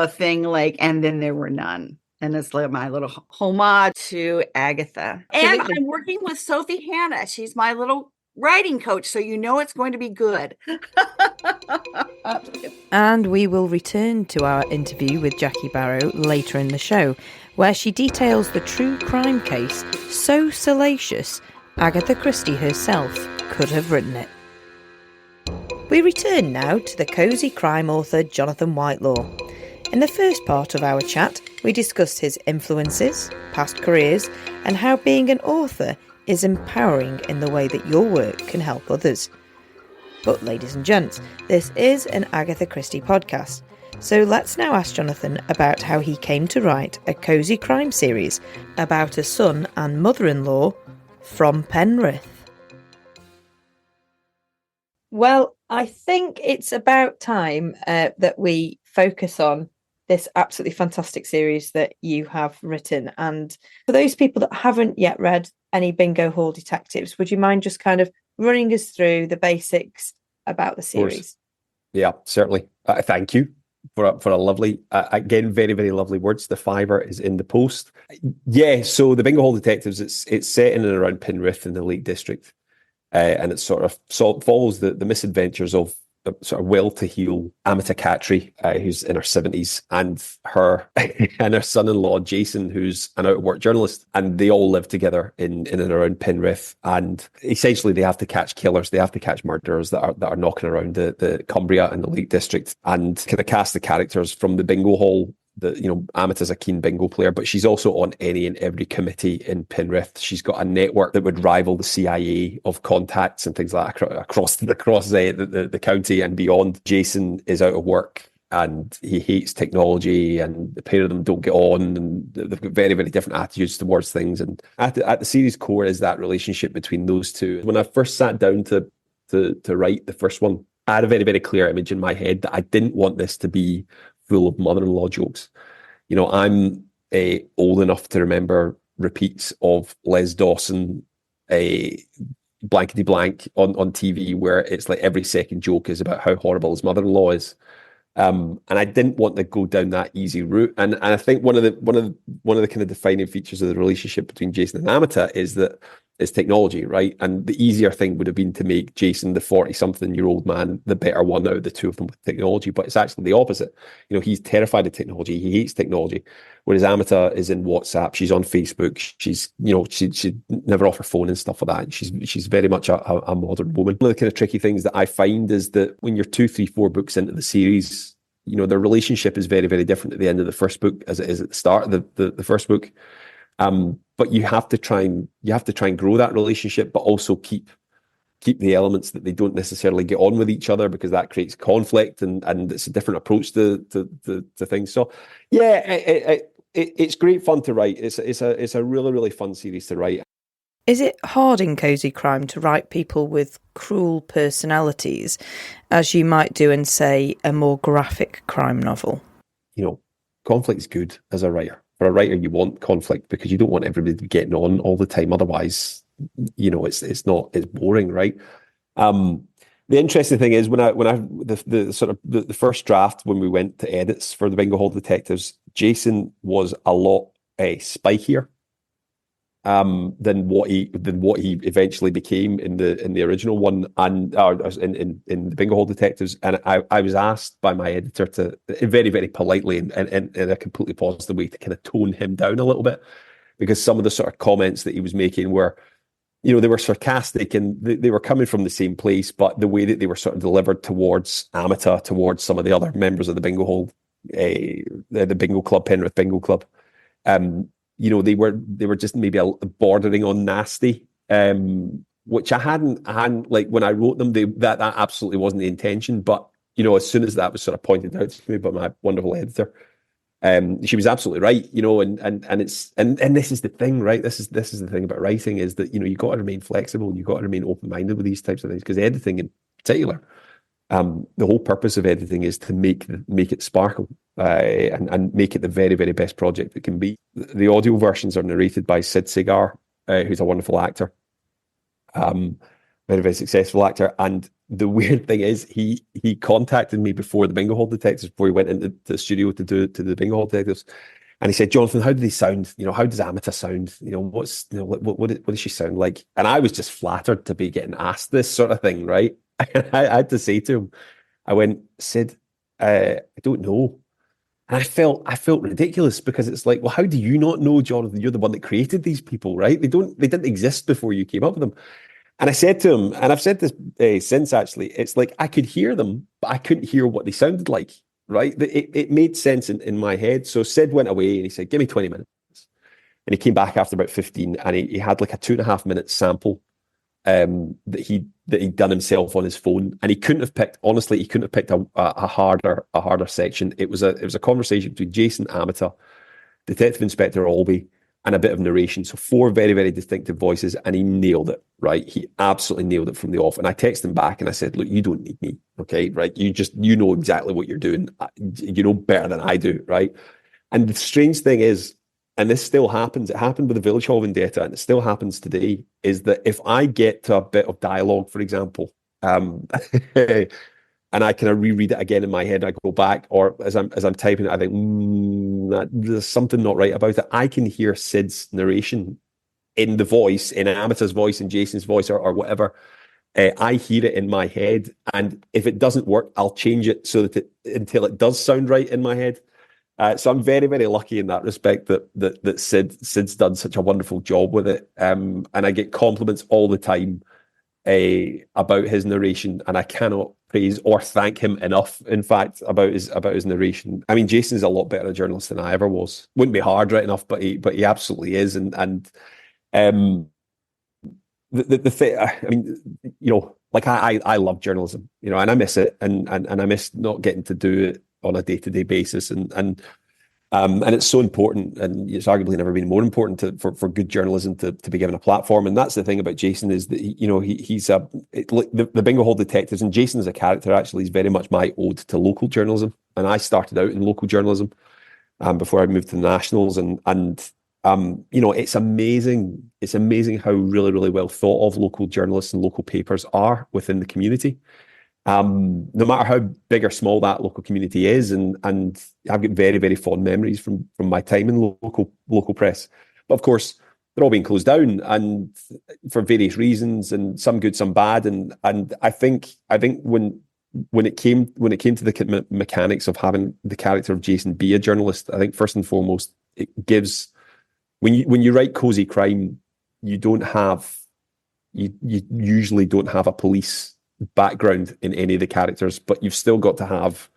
thing And Then There Were None. And it's my little homage to Agatha. And I'm working with Sophie Hannah. She's my little writing coach, so it's going to be good. And we will return to our interview with Jackie Barrow later in the show, where she details the true crime case so salacious Agatha Christie herself could have written it. We return now to the cosy crime author Jonathan Whitelaw. In the first part of our chat, we discussed his influences, past careers, and how being an author is empowering in the way that your work can help others. But ladies and gents, this is an Agatha Christie podcast, so let's now ask Jonathan about how he came to write a cosy crime series about a son and mother-in-law from Penrith. Well, I think it's about time that we focus on this absolutely fantastic series that you have written. And for those people that haven't yet read any Bingo Hall Detectives, would you mind just kind of running us through the basics about the series? Yeah, certainly. Thank you for a lovely, again, very, very lovely words. The fiver is in the post. Yeah, so the Bingo Hall Detectives, it's set in and around Penrith in the Lake District. And it sort of follows the misadventures of a sort of well-to-heal Agatha Christie, who's in her 70s, and her and her son-in-law Jason, who's an out-of-work journalist, and they all live together in and around Penrith. And essentially, they have to catch killers, they have to catch murderers that are knocking around the Cumbria and the Lake District, and kind of cast the characters from the Bingo Hall. Agatha's a keen bingo player, but she's also on any and every committee in Penrith. She's got a network that would rival the CIA of contacts and things like that across the county and beyond. Jason is out of work and he hates technology, and the pair of them don't get on, and they've got very, very different attitudes towards things. And at the series core is that relationship between those two. When I first sat down to write the first one, I had a very, very clear image in my head that I didn't want this to be full of mother-in-law jokes. I'm old enough to remember repeats of Les Dawson, blankety blank on TV, where it's like every second joke is about how horrible his mother-in-law is. And I didn't want to go down that easy route. And I think one of the kind of defining features of the relationship between Jason and Agatha is that it's technology, right? And the easier thing would have been to make Jason, the 40-something-year-old man, the better one out of the two of them with technology. But it's actually the opposite. He's terrified of technology. He hates technology. Whereas Agatha is in WhatsApp. She's on Facebook. She's, she's never off her phone and stuff like that. She's very much a modern woman. One of the kind of tricky things that I find is that when you're 2, 3, 4 books into the series, their relationship is very, very different at the end of the first book as it is at the start of the first book. But you have to try and grow that relationship, but also keep the elements that they don't necessarily get on with each other, because that creates conflict and it's a different approach to things. So yeah, it's great fun to write. It's a really, really fun series to write. Is it hard in cosy crime to write people with cruel personalities, as you might do in, say, a more graphic crime novel? Conflict's good as a writer. For a writer, you want conflict because you don't want everybody to be getting on all the time. Otherwise, it's boring, right? The interesting thing is the first draft, when we went to edits for the Bingo Hall Detectives, Jason was a lot spikier than what he eventually became in the original one, and in the Bingo Hall Detectives. And I was asked by my editor to, very, very politely and in a completely positive way, to kind of tone him down a little bit, because some of the sort of comments that he was making were, they were sarcastic and they were coming from the same place, but the way that they were sort of delivered towards Agatha, towards some of the other members of the Bingo Hall, the Bingo Club, Penrith Bingo Club, they were just maybe bordering on nasty, which I hadn't like when I wrote them. That absolutely wasn't the intention. But as soon as that was sort of pointed out to me by my wonderful editor, she was absolutely right. And this is the thing, right? This is the thing about writing, is that you got to remain flexible and you got to remain open minded with these types of things, because editing in particular, the whole purpose of editing is to make it sparkle. And make it the very, very best project it can be. The audio versions are narrated by Sid Segar, who's a wonderful actor, very, very successful actor. And the weird thing is, he contacted me before the Bingo Hall Detectives, before he went into the studio to the Bingo Hall Detectives, and he said, "Jonathan, how do they sound? How does Agatha sound? What does she sound like?" And I was just flattered to be getting asked this sort of thing, right? I had to say to him, I went, "Sid, I don't know." And I felt ridiculous, because it's like, well, how do you not know, Jonathan? You're the one that created these people, right? They didn't exist before you came up with them. And I said to him, and I've said this since actually, it's like I could hear them, but I couldn't hear what they sounded like, right? It made sense in my head. So Sid went away and he said, give me 20 minutes. And he came back after about 15 and he had like a 2.5 minute sample that he'd done himself on his phone. And he couldn't have picked a harder section. It was a conversation between Jason Amata, Detective Inspector Albee, and a bit of narration. So 4 very, very distinctive voices, and he nailed it, right? He absolutely nailed it from the off. And I texted him back and I said, look, you don't need me, okay, right? You know exactly what you're doing. You know better than I do, right? And the strange thing is, and this still happens, it happened with the Village Hall Vendetta, and it still happens today, is that if I get to a bit of dialogue, for example, and I kind of reread it again in my head, and I go back, or as I'm typing it, I think there's something not right about it. I can hear Sid's narration in the voice, in Amata's voice, in Jason's voice, or whatever. I hear it in my head, and if it doesn't work, I'll change it so that until it does sound right in my head. So I'm very, very lucky in that respect that Sid's done such a wonderful job with it, and I get compliments all the time about his narration, and I cannot praise or thank him enough, in fact, about his narration. I mean, Jason's a lot better a journalist than I ever was. Wouldn't be hard right enough, but he absolutely is. And the thing, I mean, you know, like I love journalism, you know, and I miss it, and I miss not getting to do it on a day-to-day basis, and it's so important, and it's arguably never been more important for good journalism to be given a platform. And that's the thing about Jason, is that he's the Bingo Hall Detectives, and Jason as a character actually is very much my ode to local journalism. And I started out in local journalism before I moved to the Nationals, and you know, it's amazing how really, really well thought of local journalists and local papers are within the community. No matter how big or small that local community is, and I've got very, very fond memories from my time in local press. But of course, they're all being closed down, and for various reasons, and some good, some bad. And I think when it came to the mechanics of having the character of Jason be a journalist, I think first and foremost it gives, when you write cozy crime, you usually don't have a police background in any of the characters, but you've still got to have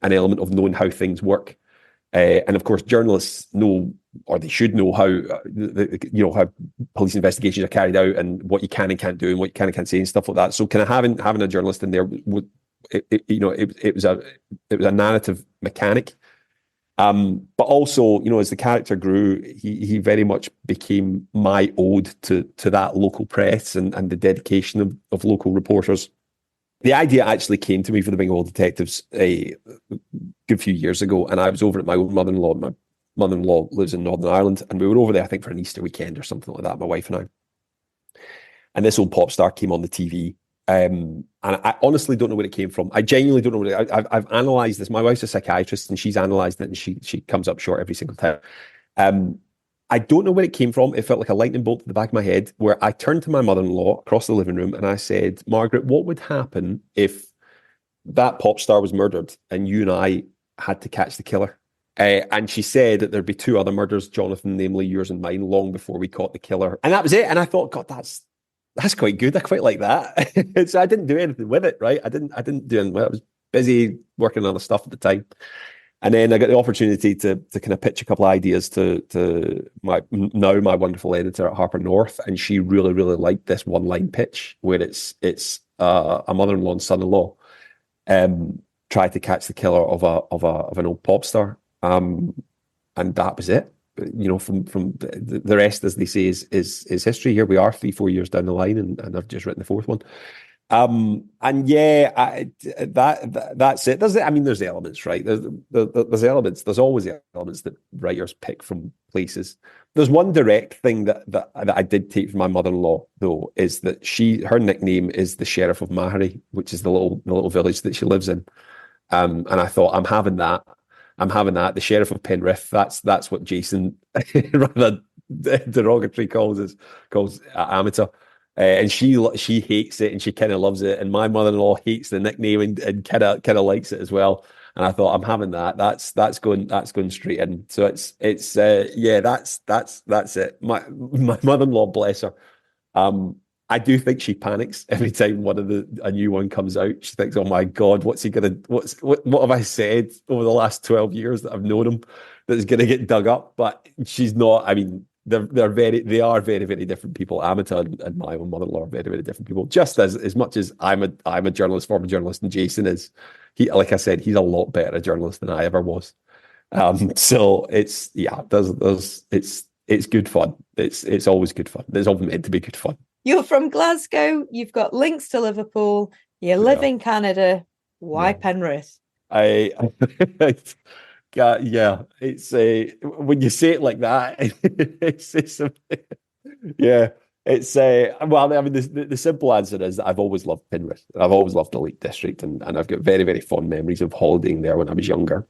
an element of knowing how things work, and of course journalists know, or they should know, how how police investigations are carried out, and what you can and can't do, and what you can and can't say, and stuff like that. So kind of having a journalist in there it was a narrative mechanic, but also, you know, as the character grew, he very much became my ode to that local press and the dedication of local reporters. The idea actually came to me for the Bingo Hall Detectives a good few years ago, and I was over at my own mother-in-law. My mother-in-law lives in Northern Ireland, and we were over there, I think, for an Easter weekend or something like that, my wife and I. And this old pop star came on the TV, and I honestly don't know where it came from. I genuinely don't know where I've analysed this. My wife's a psychiatrist, and she's analysed it, and she comes up short every single time. I don't know where it came from. It felt like a lightning bolt to the back of my head, where I turned to my mother-in-law across the living room and I said, Margaret, what would happen if that pop star was murdered and you and I had to catch the killer? And she said that there'd be 2 other murders, Jonathan, namely yours and mine, long before we caught the killer. And that was it. And I thought, God, that's quite good. I quite like that. So I didn't do anything with it, right? I didn't do anything with it. I was busy working on other stuff at the time. And then I got the opportunity to kind of pitch a couple of ideas to my wonderful editor at Harper North, and she really, really liked this one-line pitch where it's a mother-in-law and son-in-law try to catch the killer of an old pop star, and that was it. You know, from the rest, as they say, is history. Here we are, 3-4 years down the line, and I've just written the 4th one. And yeah, that's it. There's elements, right? There's elements. There's always elements that writers pick from places. There's one direct thing that I did take from my mother-in-law, though, is that her nickname is the Sheriff of Mahari, which is the little village that she lives in. And I thought, I'm having that. The Sheriff of Penrith. That's what Jason rather derogatory calls Amata. And she hates it, and she kind of loves it, and my mother-in-law hates the nickname and kind of likes it as well. And I thought, I'm having that. That's going straight in. So it's that's it. My mother-in-law, bless her. I do think she panics every time a new one comes out. She thinks, "Oh my God, what have I said over the last 12 years that I've known him that is going to get dug up?" But she's not. I mean, they are very, very different people. Amata and my own mother-in-law are very, very different people. Just as much as I'm a journalist, former journalist, and Jason is. Like I said, he's a lot better a journalist than I ever was. So it's good fun. It's always good fun. It's always meant to be good fun. You're from Glasgow. You've got links to Liverpool. You live in Canada. Why Penrith? It's when you say it like that, well, I mean, the simple answer is that I've always loved Penrith. I've always loved the Lake District, and I've got very, very fond memories of holidaying there when I was younger,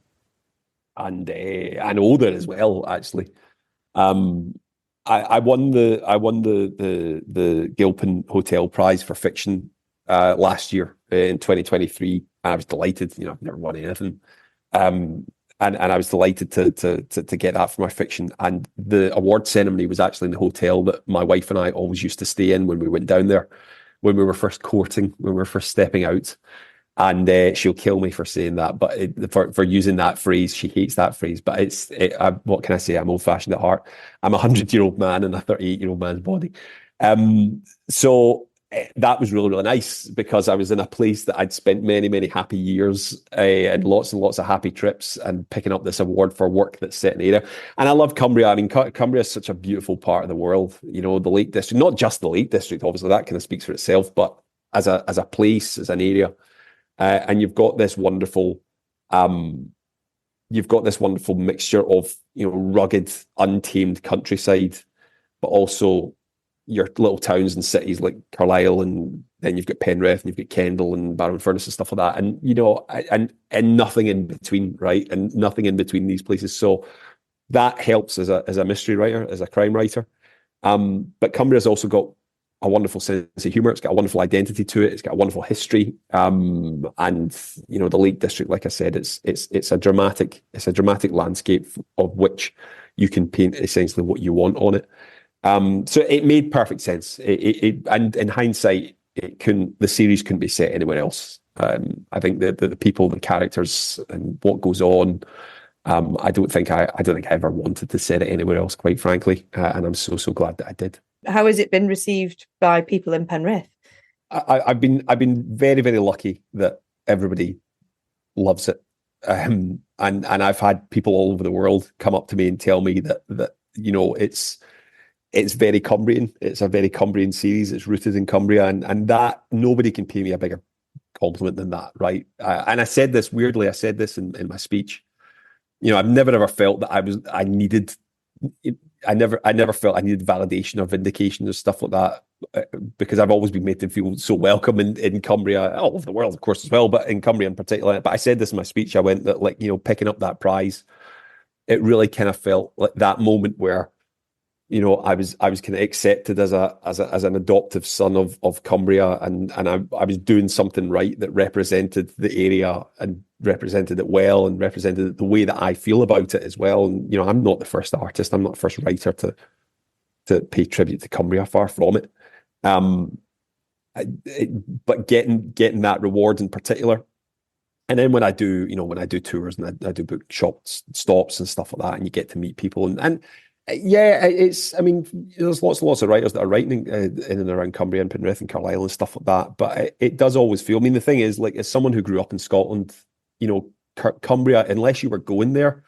and older as well, actually. I won the Gilpin Hotel Prize for fiction last year in 2023. I was delighted. I've never won anything, and I was delighted to get that for my fiction. And the award ceremony was actually in the hotel that my wife and I always used to stay in when we went down there, when we were first courting, when we were first stepping out. And she'll kill me for saying that, but for using that phrase. She hates that phrase, but what can I say? I'm old-fashioned at heart. I'm a 100-year-old man in a 38-year-old man's body. So that was really, really nice, because I was in a place that I'd spent many, many happy years and lots of happy trips, and picking up this award for work that's set in the area. And I love Cumbria. I mean, Cumbria is such a beautiful part of the world. The Lake District, not just the Lake District, obviously that kind of speaks for itself, but as a place, as an area. And you've got this wonderful mixture of rugged, untamed countryside, but also your little towns and cities like Carlisle, and then you've got Penrith, and you've got Kendal and Barrow-in-Furness and stuff like that, and and nothing in between, right? And nothing in between these places. So that helps as a mystery writer, as a crime writer. But Cumbria's also got a wonderful sense of humour. It's got a wonderful identity to it. It's got a wonderful history. And the Lake District, like I said, it's a dramatic landscape of which you can paint essentially what you want on it. So it made perfect sense. And in hindsight, the series couldn't be set anywhere else. I think the people, the characters, and what goes on. I don't think I ever wanted to set it anywhere else, quite frankly. And I'm so glad that I did. How has it been received by people in Penrith? I've been very, very lucky that everybody loves it, and I've had people all over the world come up to me and tell me that it's very Cumbrian. It's a very Cumbrian series. It's rooted in Cumbria, and that nobody can pay me a bigger compliment than that, right? And I said this weirdly. I said this in my speech. I've never ever felt that I needed felt I needed validation or vindication or stuff like that, because I've always been made to feel so welcome in Cumbria, all over the world, of course, as well, but in Cumbria in particular. But I said this in my speech. I went that, picking up that prize, it really kind of felt like that moment where, I was kind of accepted as an adoptive son of Cumbria, and I was doing something right that represented the area and represented it well, and represented it the way that I feel about it as well. And I'm not the first artist, I'm not the first writer to pay tribute to Cumbria, far from it. But getting that reward in particular, and then when I do tours and I do book stops and stuff like that, and you get to meet people and yeah, there's lots of writers that are writing in and around Cumbria and Penrith and Carlisle and stuff like that. But it does always feel. The thing is, as someone who grew up in Scotland, Cumbria, unless you were going there,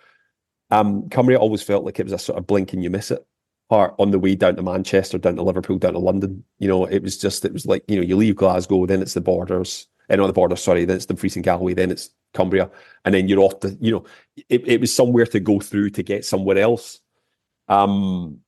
Cumbria always felt like it was a sort of blink and you miss it part on the way down to Manchester, down to Liverpool, down to London. It was like you leave Glasgow, then it's the borders. Then it's Dumfries and Galloway, then it's Cumbria, and then you're off to it was somewhere to go through to get somewhere else. And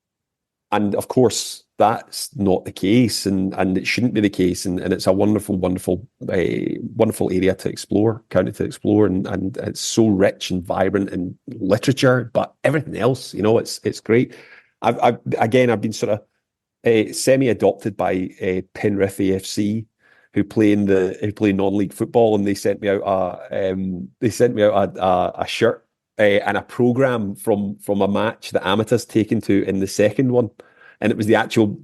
of course that's not the case, and it shouldn't be the case, and it's a wonderful area to explore, county to explore, and it's so rich and vibrant in literature, but everything else, it's great. I've been sort of semi-adopted by Penrith AFC, who play non-league football, and they sent me out a shirt and a programme from a match that Amata's taken to in the second one. and it was the actual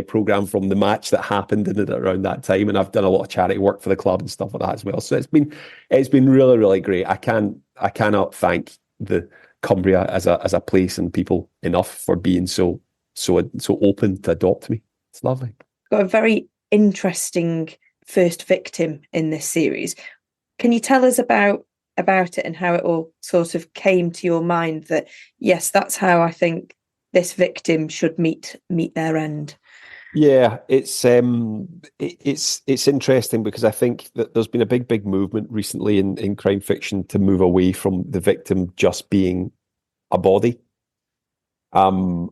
program from the match that happened in it around that time. And I've done a lot of charity work for the club and stuff like that as well. So it's been really, really great. I cannot thank the Cumbria as a place and people enough for being so open to adopt me. It's lovely. Got a very interesting first victim in this series. Can you tell us about it and how it all sort of came to your mind that, yes, that's how I think this victim should meet their end? Yeah, it's interesting because I think that there's been a big movement recently in crime fiction to move away from the victim just being a body, and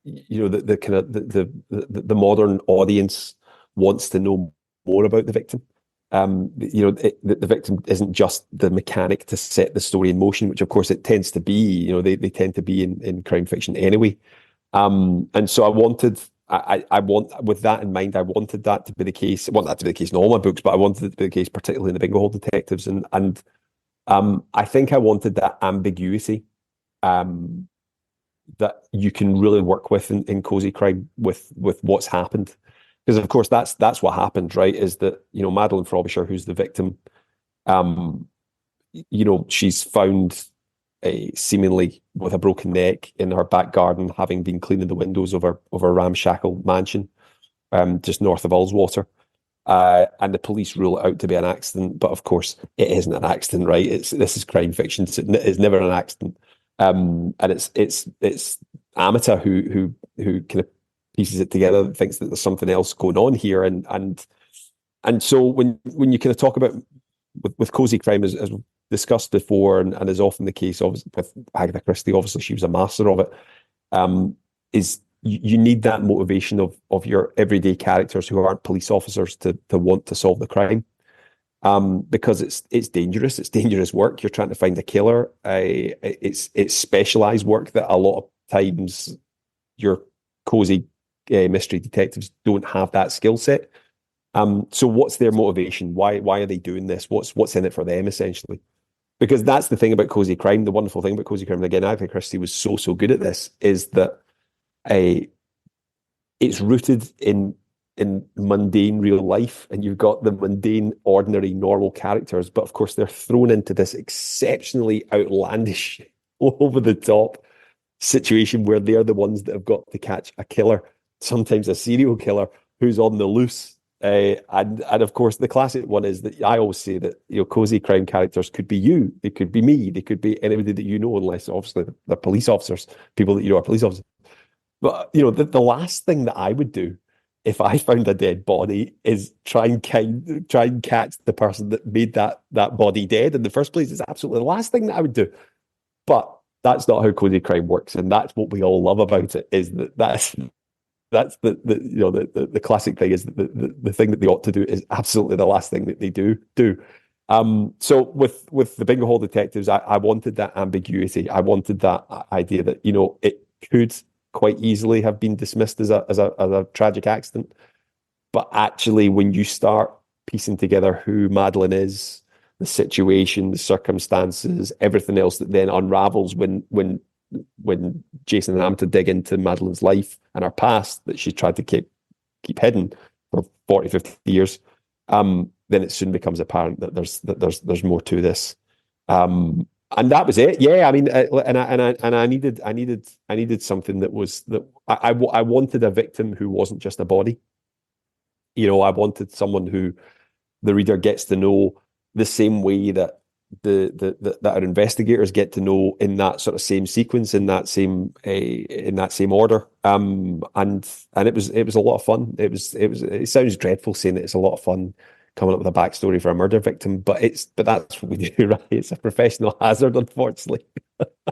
the kind of the modern audience wants to know more about the victim. The victim isn't just the mechanic to set the story in motion, which of course it tends to be. They tend to be in crime fiction anyway. And so I want, with that in mind, I wanted that to be the case. I want that to be the case in all my books, but I wanted it to be the case particularly in the Bingo Hall Detectives. And I think I wanted that ambiguity that you can really work with in cozy crime with what's happened. Because of course that's what happened, right? Is that Madeleine Frobisher, who's the victim, she's found seemingly with a broken neck in her back garden, having been cleaning the windows of her ramshackle mansion just north of Ullswater. And the police rule it out to be an accident, but of course it isn't an accident, right? This is crime fiction, so it's never an accident. And it's Amata who kind of pieces it together, thinks that there's something else going on here, and so when you kind of talk about with cozy crime, as discussed before, and is often the case, obviously with Agatha Christie, obviously she was a master of it, is you need that motivation of your everyday characters who aren't police officers to want to solve the crime, because it's dangerous work. You're trying to find a killer. It's specialized work that a lot of times your cozy mystery detectives don't have that skill set. So what's their motivation? Why are they doing this? What's in it for them, essentially? Because that's the thing about cozy crime. The wonderful thing about cozy crime, and again, Agatha Christie was so good at this, is that it's rooted in mundane real life, and you've got the mundane, ordinary, normal characters, but of course they're thrown into this exceptionally outlandish, over the top situation where they're the ones that have got to catch a killer, sometimes a serial killer who's on the loose. And of course, the classic one is that I always say that cozy crime characters could be you, they could be me, they could be anybody that unless obviously they're police officers, people that are police officers. But the last thing that I would do if I found a dead body is try and catch the person that made that body dead in the first place. It's absolutely the last thing that I would do. But that's not how cozy crime works, and that's what we all love about it. Is that's the classic thing, is the thing that they ought to do is absolutely the last thing that they do. So with the Bingo Hall Detectives, I wanted that ambiguity. I wanted that idea that it could quite easily have been dismissed as a tragic accident, but actually, when you start piecing together who Madeleine is, the situation, the circumstances, everything else that then unravels when Jason and Amata dig into Madeleine's life and her past that she tried to keep hidden for 40, 50 years, then it soon becomes apparent that there's more to this. And that was it. Yeah, I mean, I needed something that I wanted a victim who wasn't just a body. I wanted someone who the reader gets to know the same way that that our investigators get to know, in that sort of same sequence, in that same order. And it was a lot of fun. It sounds dreadful saying that it's a lot of fun coming up with a backstory for a murder victim, but that's what we do, right? It's a professional hazard, unfortunately.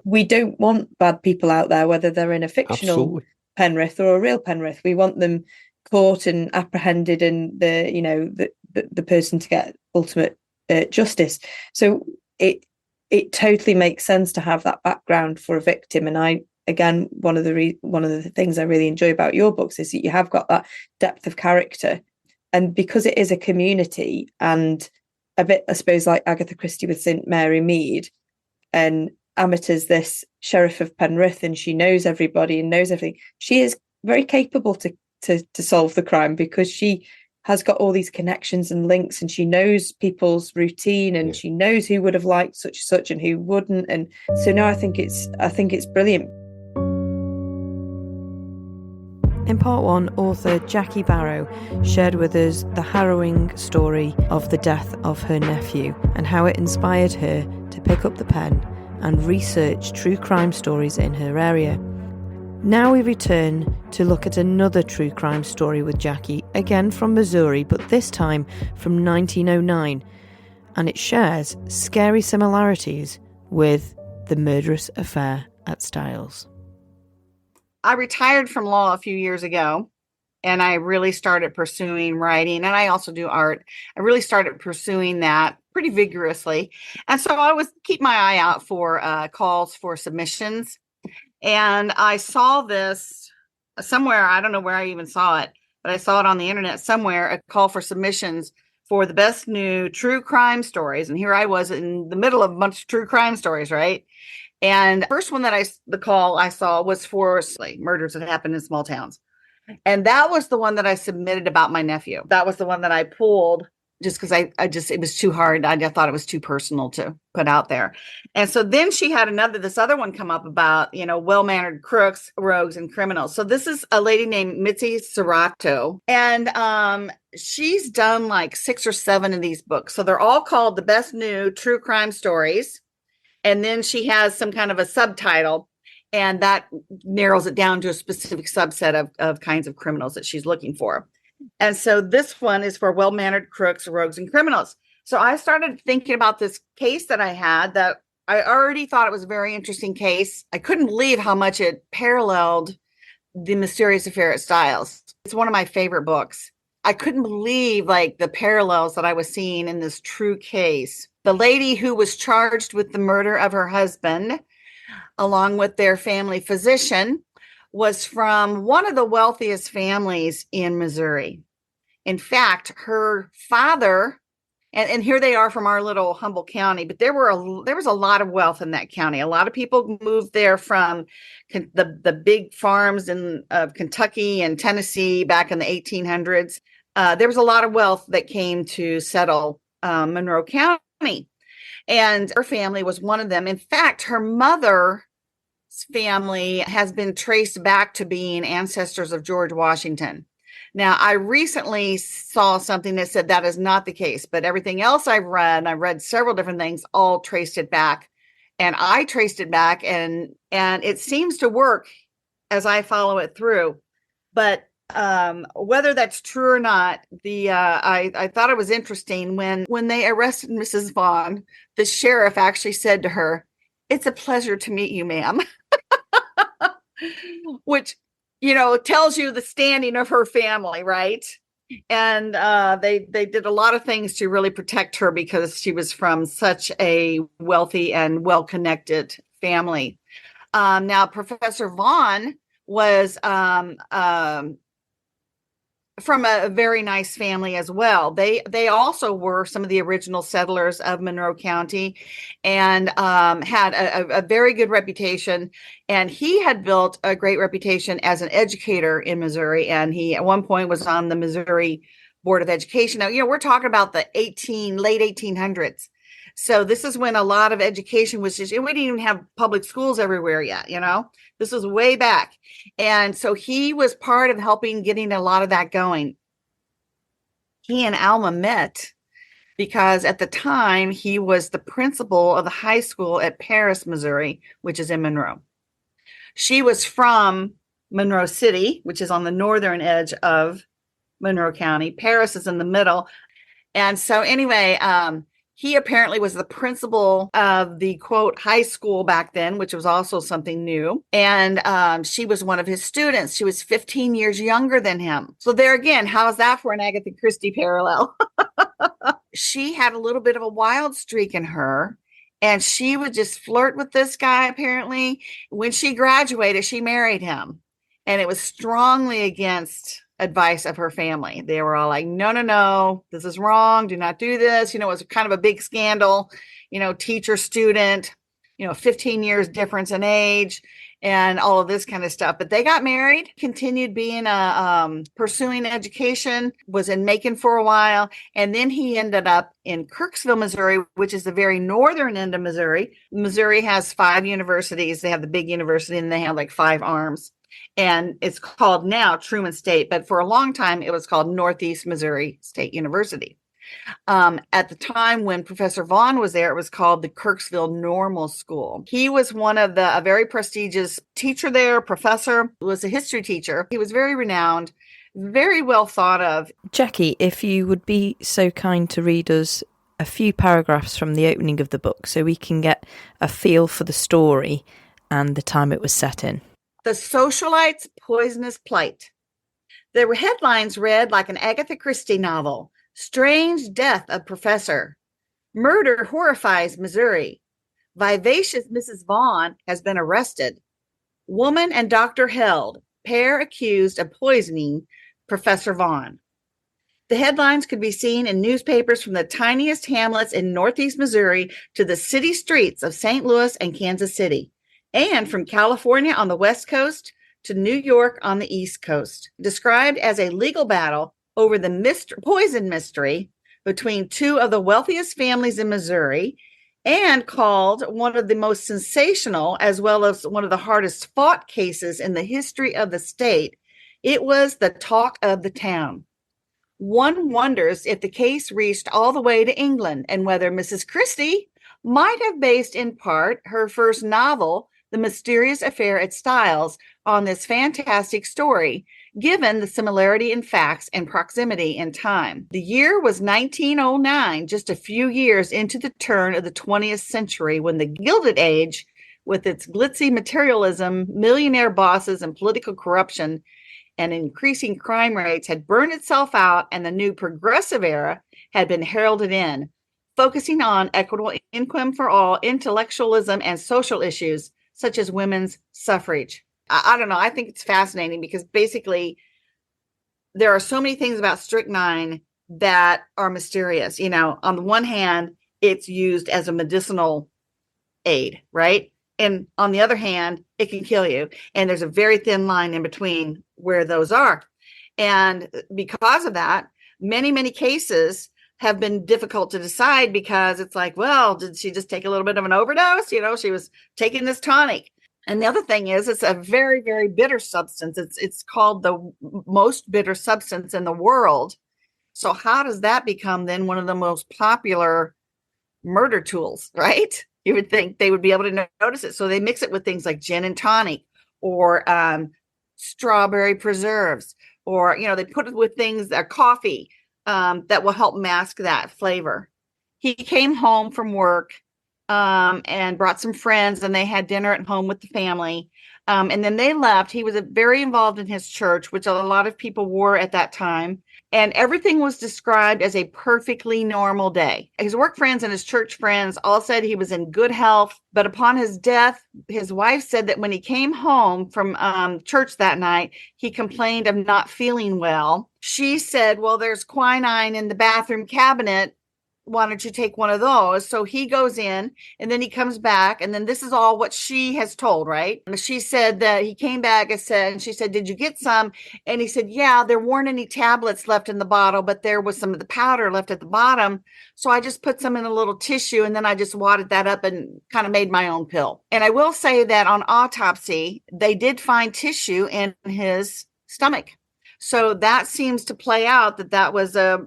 We don't want bad people out there, whether they're in a fictional Absolutely. Penrith or a real Penrith. We want them caught and apprehended, and the person to get ultimate justice. So it totally makes sense to have that background for a victim. And one of the things I really enjoy about your books is that you have got that depth of character, and because it is a community, and a bit, I suppose, like Agatha Christie with St Mary Mead, and Amita's this sheriff of Penrith and she knows everybody and knows everything. She is very capable to solve the crime because she has got all these connections and links, and she knows people's routine, and she knows who would have liked such and who wouldn't. And so now I think it's brilliant. In part one, author Jackie Barrow shared with us the harrowing story of the death of her nephew and how it inspired her to pick up the pen and research true crime stories in her area. Now we return to look at another true crime story with Jackie, again from Missouri, but this time from 1909, and it shares scary similarities with the murderous affair at Styles. I retired from law a few years ago, and I really started pursuing writing, and I also do art. I really started pursuing that pretty vigorously. And so I was keep my eye out for calls for submissions. And I saw this somewhere. I don't know where I even saw it, but I saw it on the internet somewhere, a call for submissions for the best new true crime stories. And here I was in the middle of a bunch of true crime stories, right? And the first one the call I saw was for murders that happened in small towns. And that was the one that I submitted about my nephew. That was the one that I pulled just because it was too hard. I thought it was too personal to put out there. And so then she had this other one come up about, well-mannered crooks, rogues, and criminals. So this is a lady named Mitzi Serrato. And she's done like 6 or 7 of these books. So they're all called The Best New True Crime Stories. And then she has some kind of a subtitle, and that narrows it down to a specific subset of kinds of criminals that she's looking for. And so this one is for well-mannered crooks, rogues, and criminals. So I started thinking about this case that I had that I already thought it was a very interesting case. I couldn't believe how much it paralleled The Mysterious Affair at Styles. It's one of my favorite books. I couldn't believe the parallels that I was seeing in this true case. The lady who was charged with the murder of her husband, along with their family physician, was from one of the wealthiest families in Missouri. In fact, her father, and here they are from our little humble county, but there was a lot of wealth in that county. A lot of people moved there from the big farms of Kentucky and Tennessee back in the 1800s. There was a lot of wealth that came to settle Monroe County, and her family was one of them. In fact, her mother's family has been traced back to being ancestors of George Washington. Now, I recently saw something that said that is not the case, but everything else I read several different things, all traced it back. And I traced it back, and it seems to work as I follow it through. But whether that's true or not, I thought it was interesting when they arrested Mrs. Vaughn, the sheriff actually said to her, "It's a pleasure to meet you, ma'am," which, tells you the standing of her family, right? And they did a lot of things to really protect her because she was from such a wealthy and well-connected family. Now, Professor Vaughn was from a very nice family as well. They also were some of the original settlers of Monroe County, and had a very good reputation. And he had built a great reputation as an educator in Missouri. And he at one point was on the Missouri Board of Education. Now, we're talking about the late 1800s. So this is when a lot of education was just, we didn't even have public schools everywhere yet, This was way back. And so he was part of helping getting a lot of that going. He and Alma met because at the time he was the principal of the high school at Paris, Missouri, which is in Monroe. She was from Monroe City, which is on the northern edge of Monroe County. Paris is in the middle. And so anyway, he apparently was the principal of the, quote, high school back then, which was also something new. And she was one of his students. She was 15 years younger than him. So there again, how's that for an Agatha Christie parallel? She had a little bit of a wild streak in her, and she would just flirt with this guy, apparently. When she graduated, she married him. And it was strongly against advice of her family. They were all like, no, this is wrong. Do not do this. It was kind of a big scandal, teacher, student. 15 years difference in age and all of this kind of stuff. But they got married, continued being pursuing education, was in Macon for a while. And then he ended up in Kirksville, Missouri, which is the very northern end of Missouri. Missouri has 5 universities. They have the big university and they have like 5 arms. And it's called now Truman State, but for a long time, it was called Northeast Missouri State University. At the time when Professor Vaughn was there, it was called the Kirksville Normal School. He was a very prestigious teacher there, professor, was a history teacher. He was very renowned, very well thought of. Jackie, if you would be so kind to read us a few paragraphs from the opening of the book so we can get a feel for the story and the time it was set in. The Socialite's Poisonous Plight. The headlines read like an Agatha Christie novel. Strange death of professor. Murder horrifies Missouri. Vivacious Mrs. Vaughn has been arrested. Woman and doctor held. Pair accused of poisoning Professor Vaughn. The headlines could be seen in newspapers from the tiniest hamlets in Northeast Missouri to the city streets of St. Louis and Kansas City, and from California on the West Coast to New York on the East Coast. Described as a legal battle over the poison mystery between 2 of the wealthiest families in Missouri, and called one of the most sensational as well as one of the hardest fought cases in the history of the state. It was the talk of the town. One wonders if the case reached all the way to England and whether Mrs. Christie might have based in part her first novel, The Mysterious Affair at Styles, on this fantastic story, given the similarity in facts and proximity in time. The year was 1909, just a few years into the turn of the 20th century, when the Gilded Age, with its glitzy materialism, millionaire bosses, and political corruption, and increasing crime rates, had burned itself out, and the new progressive era had been heralded in, focusing on equitable income for all, intellectualism, and social issues, such as women's suffrage. I don't know. I think it's fascinating because basically there are so many things about strychnine that are mysterious. On the one hand, it's used as a medicinal aid, right? And on the other hand, it can kill you. And there's a very thin line in between where those are. And because of that, many, many cases have been difficult to decide because it's like, well, did she just take a little bit of an overdose? She was taking this tonic. And the other thing is, it's a very, very bitter substance. It's called the most bitter substance in the world. So how does that become then one of the most popular murder tools, right? You would think they would be able to notice it. So they mix it with things like gin and tonic or strawberry preserves, or, they put it with things, coffee, that will help mask that flavor. He came home from work and brought some friends, and they had dinner at home with the family. And then they left. He was very involved in his church, which a lot of people were at that time. And everything was described as a perfectly normal day. His work friends and his church friends all said he was in good health. But upon his death, his wife said that when he came home from church that night, he complained of not feeling well. She said, well, there's quinine in the bathroom cabinet. Why don't you take one of those? So he goes in, and then he comes back, and then this is all what she has told, right? She said that he came back and she said, did you get some? And he said, yeah, there weren't any tablets left in the bottle, but there was some of the powder left at the bottom. So I just put some in a little tissue, and then I just wadded that up and kind of made my own pill. And I will say that on autopsy, they did find tissue in his stomach. So that seems to play out that was a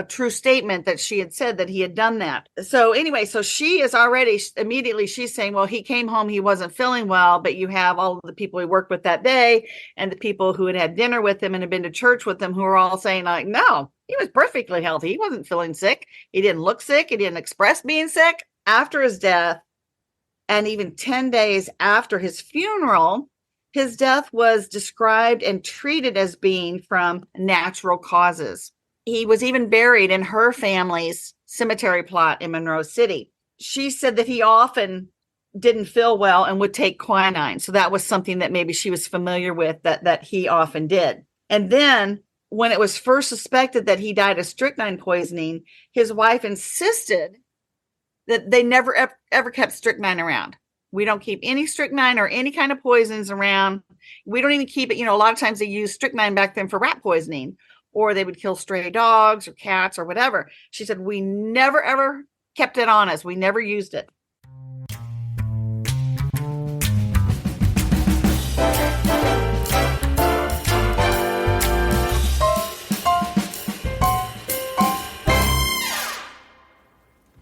true statement that she had said that he had done that. So anyway, so she is already immediately, she's saying, well, he came home, he wasn't feeling well, but you have all of the people he worked with that day and the people who had dinner with him and had been to church with him who are all saying like, no, he was perfectly healthy. He wasn't feeling sick. He didn't look sick. He didn't express being sick. After his death, and even 10 days after his funeral, his death was described and treated as being from natural causes. He was even buried in her family's cemetery plot in Monroe City. She said that he often didn't feel well and would take quinine. So that was something that maybe she was familiar with, that he often did. And then when it was first suspected that he died of strychnine poisoning, his wife insisted that they never ever kept strychnine around. We don't keep any strychnine or any kind of poisons around. We don't even keep it. A lot of times they used strychnine back then for rat poisoning, or they would kill stray dogs or cats or whatever. She said, we never, ever kept it on us. We never used it.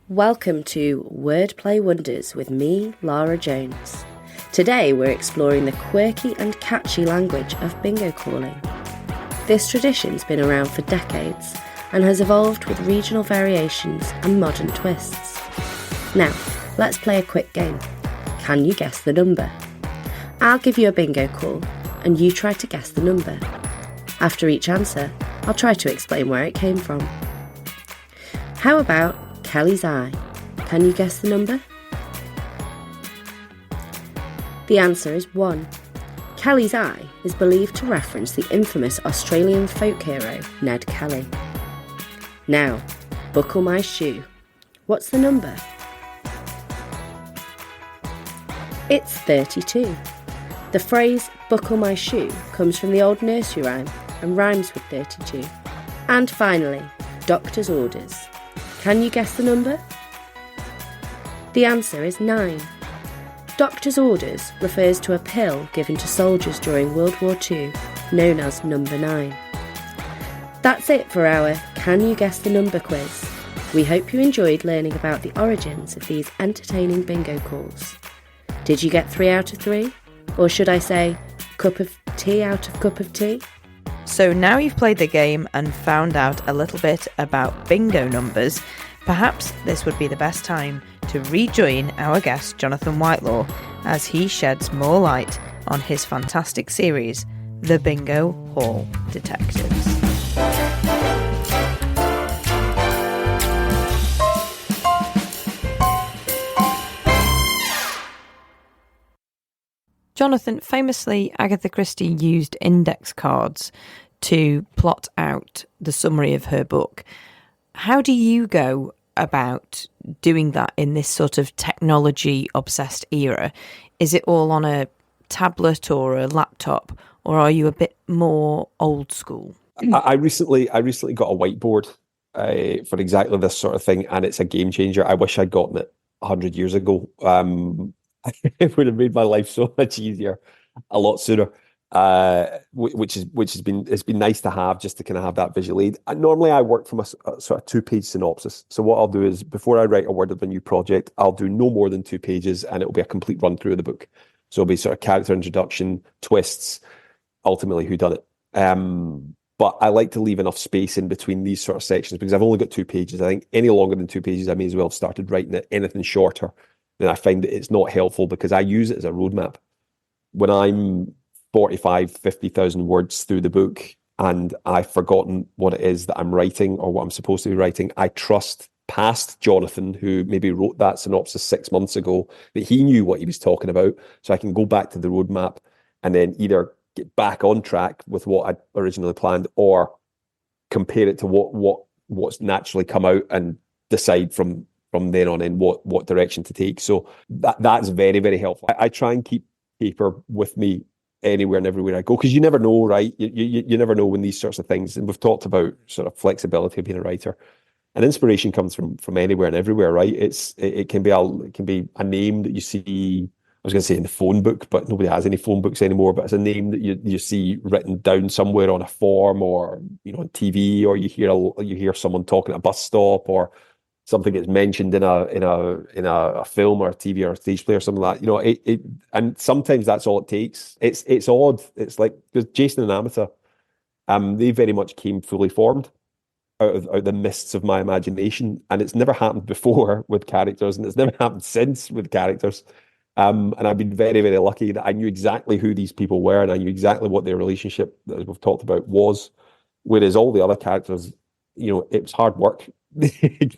Welcome to Wordplay Wonders with me, Lara Jones. Today we're exploring the quirky and catchy language of bingo calling. This tradition's been around for decades and has evolved with regional variations and modern twists. Now, let's play a quick game. Can you guess the number? I'll give you a bingo call and you try to guess the number. After each answer, I'll try to explain where it came from. How about Kelly's eye? Can you guess the number? The answer is 1. Kelly's eye is believed to reference the infamous Australian folk hero Ned Kelly. Now, buckle my shoe. What's the number? It's 32. The phrase buckle my shoe comes from the old nursery rhyme and rhymes with 32. And finally, doctor's orders. Can you guess the number? The answer is 9. Doctor's orders refers to a pill given to soldiers during World War II, known as number 9. That's it for our Can You Guess the Number quiz. We hope you enjoyed learning about the origins of these entertaining bingo calls. Did you get 3 out of 3? Or should I say, cup of tea out of cup of tea? So now you've played the game and found out a little bit about bingo numbers, perhaps this would be the best time to rejoin our guest Jonathan Whitelaw as he sheds more light on his fantastic series, The Bingo Hall Detectives. Jonathan, famously, Agatha Christie used index cards to plot out the summary of her book. How do you go about doing that in this sort of technology-obsessed era? Is it all on a tablet or a laptop, or are you a bit more old school? I recently got a whiteboard for exactly this sort of thing, and it's a game changer. I wish I'd gotten it 100 years ago. It would have made my life so much easier a lot sooner. Which has been nice to have, just to kind of have that visual aid. Normally I work from a sort of 2-page synopsis. So what I'll do is, before I write a word of a new project, I'll do no more than 2 pages, and it'll be a complete run through of the book. So it'll be sort of character introduction, twists, ultimately whodunit. But I like to leave enough space in between these sort of sections because I've only got 2 pages. I think any longer than 2 pages, I may as well have started writing it. Anything shorter, then I find that it's not helpful because I use it as a roadmap. When I'm 50,000 words through the book and I've forgotten what it is that I'm writing or what I'm supposed to be writing, I trust past Jonathan, who maybe wrote that synopsis 6 months ago, that he knew what he was talking about, so I can go back to the roadmap and then either get back on track with what I originally planned or compare it to what's naturally come out and decide from then on in what direction to take. So that's very, very helpful. I try and keep paper with me anywhere and everywhere I go, because you never know, right? You never know when these sorts of things, and we've talked about sort of flexibility of being a writer, and inspiration comes from anywhere and everywhere, right? It can be a name that you see. I was going to say in the phone book, but nobody has any phone books anymore. But it's a name that you see written down somewhere on a form, or on TV, or you hear someone talking at a bus stop, or something gets mentioned in a film or a TV or a stage play or something like that. And sometimes that's all it takes. It's odd. It's like, because Jason and Agatha, they very much came fully formed out of the mists of my imagination, and it's never happened before with characters, and it's never happened since with characters. And I've been very, very lucky that I knew exactly who these people were, and I knew exactly what their relationship, as we've talked about, was. Whereas all the other characters, it was hard work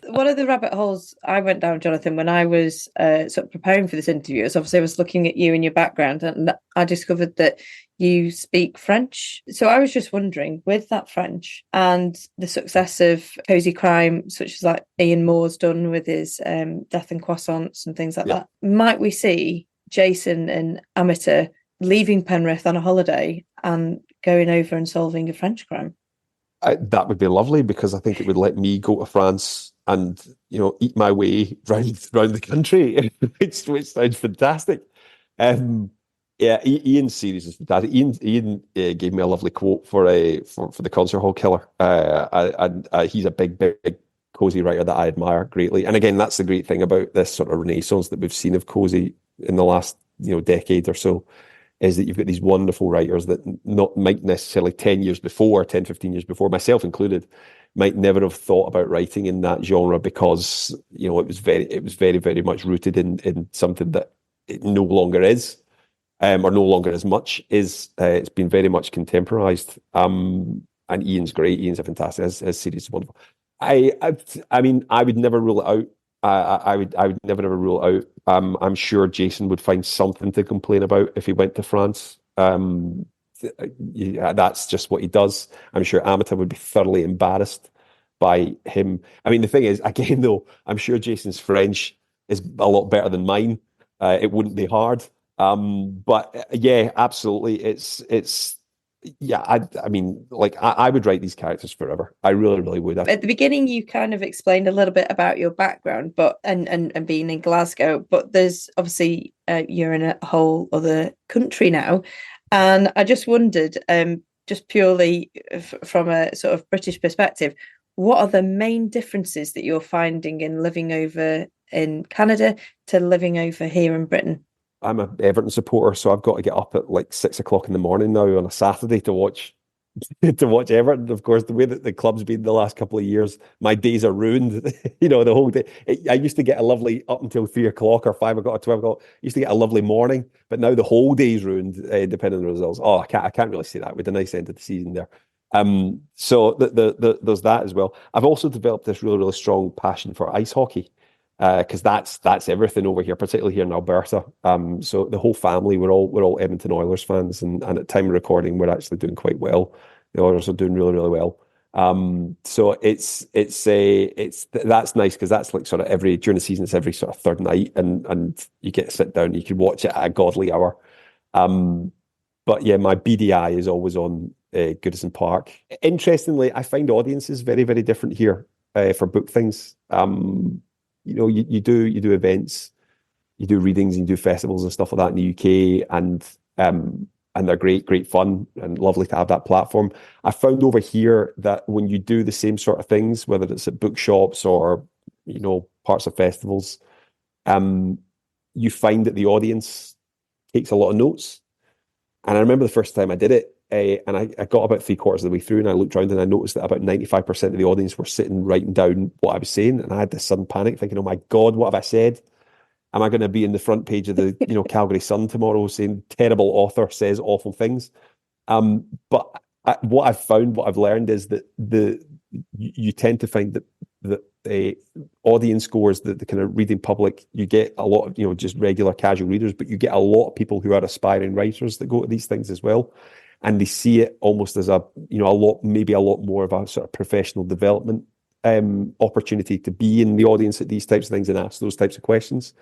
One of the rabbit holes I went down, Jonathan, when I was sort of preparing for this interview, is obviously I was looking at you and your background, and I discovered that you speak French. So I was just wondering, with that French and the success of cozy crime, such as like Ian Moore's done with his Death and Croissants and things like that, might we see Jason and Amita leaving Penrith on a holiday and going over and solving a French crime? That would be lovely, because I think it would let me go to France and, you know, eat my way round the country, which sounds fantastic. Ian's series is fantastic. Ian gave me a lovely quote for the Concert Hall Killer. He's a big cozy writer that I admire greatly. And again, that's the great thing about this sort of renaissance that we've seen of cozy in the last, you know, decade or so, is that you've got these wonderful writers that might necessarily 10 years before, 10, 15 years before, myself included, might never have thought about writing in that genre, because, you know, it was very, very much rooted in something that it no longer is, or no longer as much is. It's been very much contemporized. And Ian's great. Ian's a fantastic, his series is wonderful. I mean, I would never rule it out. I would never ever rule it out. I'm sure Jason would find something to complain about if he went to France. That's just what he does. I'm sure Amita would be thoroughly embarrassed by him. I mean, the thing is, again, though, I'm sure Jason's French is a lot better than mine. It wouldn't be hard. But yeah, absolutely. I mean, like, I would write these characters forever. I really, really would. At the beginning, you kind of explained a little bit about your background, but and being in Glasgow, but there's obviously you're in a whole other country now, and I just wondered, just purely from a sort of British perspective, what are the main differences that you're finding in living over in Canada to living over here in Britain? I'm an Everton supporter, so I've got to get up at like 6 o'clock in the morning now on a Saturday to watch Everton. Of course, the way that the club's been the last couple of years, my days are ruined. You know, the whole day. I used to get a lovely up until 3 o'clock or 5 o'clock or 12 o'clock. Used to get a lovely morning, but now the whole day's ruined, depending on the results. Oh, I can't really say that with a nice end of the season there. So there's that as well. I've also developed this really, really strong passion for ice hockey. Because that's everything over here, particularly here in Alberta. So the whole family, we're all Edmonton Oilers fans, and at time of recording, we're actually doing quite well. The Oilers are doing really, really well. So it's that's nice, because that's like sort of during the season, it's every sort of third night, and you get to sit down, and you can watch it at a godly hour. But yeah, my BDI is always on Goodison Park. Interestingly, I find audiences very, very different here for book things. You know, you do events, you do readings, you do festivals and stuff like that in the UK, and they're great fun and lovely to have that platform. I found over here that when you do the same sort of things, whether it's at bookshops or, you know, parts of festivals, you find that the audience takes a lot of notes. And I remember the first time I did it, and I got about 3/4 of the way through, and I looked around and I noticed that about 95% of the audience were sitting writing down what I was saying, and I had this sudden panic, thinking, "Oh my God, what have I said? Am I going to be in the front page of the Calgary Sun tomorrow saying terrible author says awful things?" But what I've learned is that you tend to find that the audience scores, the kind of reading public, you get a lot of just regular casual readers, but you get a lot of people who are aspiring writers that go to these things as well. And they see it almost as a lot more of a sort of professional development opportunity to be in the audience at these types of things and ask those types of questions,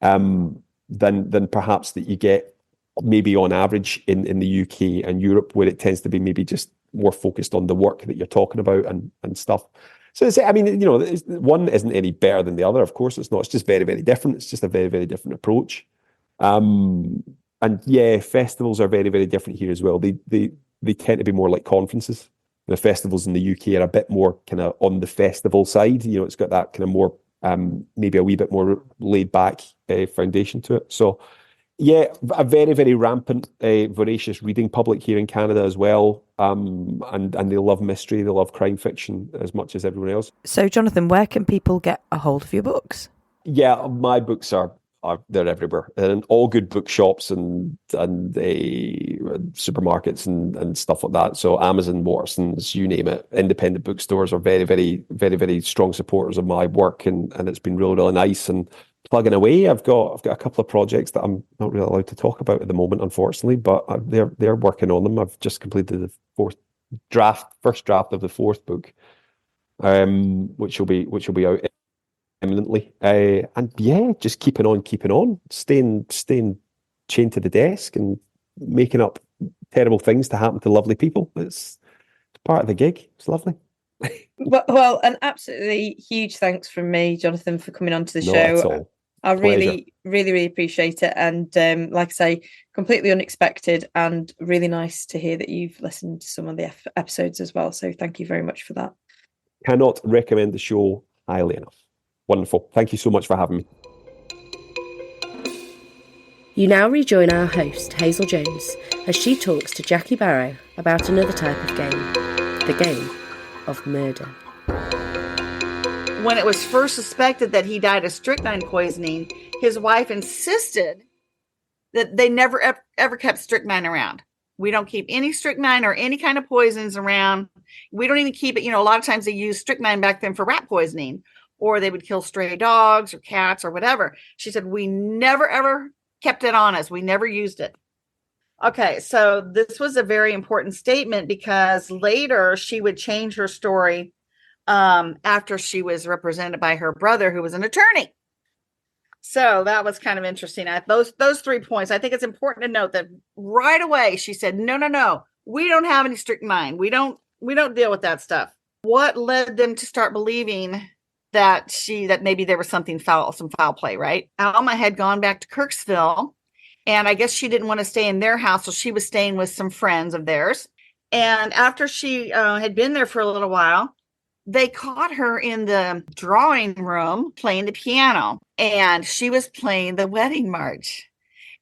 than perhaps that you get maybe on average in the UK and Europe, where it tends to be maybe just more focused on the work that you're talking about and stuff. So I mean, one isn't any better than the other. Of course, it's not. It's just very, very different. It's just a very, very different approach. And yeah, festivals are very, very different here as well. They tend to be more like conferences. The festivals in the UK are a bit more kind of on the festival side. It's got that kind of more, maybe a wee bit more laid back foundation to it. So yeah, a very, very rampant, voracious reading public here in Canada as well. And they love mystery, they love crime fiction as much as everyone else. So Jonathan, where can people get a hold of your books? Yeah, my books are they're everywhere, and all good bookshops and supermarkets and stuff like that. So Amazon, Waterson's, you name it, independent bookstores are very, very, very, very strong supporters of my work, and it's been really, really nice. And plugging away, I've got a couple of projects that I'm not really allowed to talk about at the moment, unfortunately, but they're working on them. I've just completed the first draft of the fourth book, which will be out imminently. And yeah, just keeping on, staying chained to the desk and making up terrible things to happen to lovely people. It's part of the gig. It's lovely. Well, an absolutely huge thanks from me, Jonathan, for coming onto the Not show. at all. I Pleasure. really appreciate it. And like I say, completely unexpected and really nice to hear that you've listened to some of the episodes as well. So thank you very much for that. Cannot recommend the show highly enough. Wonderful. Thank you so much for having me. You now rejoin our host, Hazel Jones, as she talks to Jackie Barrow about another type of game, the game of murder. When it was first suspected that he died of strychnine poisoning, his wife insisted that they never ever kept strychnine around. We don't keep any strychnine or any kind of poisons around. We don't even keep it. A lot of times they used strychnine back then for rat poisoning, or they would kill stray dogs or cats or whatever. She said, we never, ever kept it on us. We never used it. Okay, so this was a very important statement because later she would change her story after she was represented by her brother, who was an attorney. So that was kind of interesting. Those 3 points, I think it's important to note that right away she said, no, we don't have any strychnine. We don't deal with that stuff. What led them to start believing that maybe there was some foul play, right? Alma had gone back to Kirksville, and I guess she didn't want to stay in their house, so she was staying with some friends of theirs. And after she had been there for a little while, they caught her in the drawing room playing the piano, and she was playing the wedding march.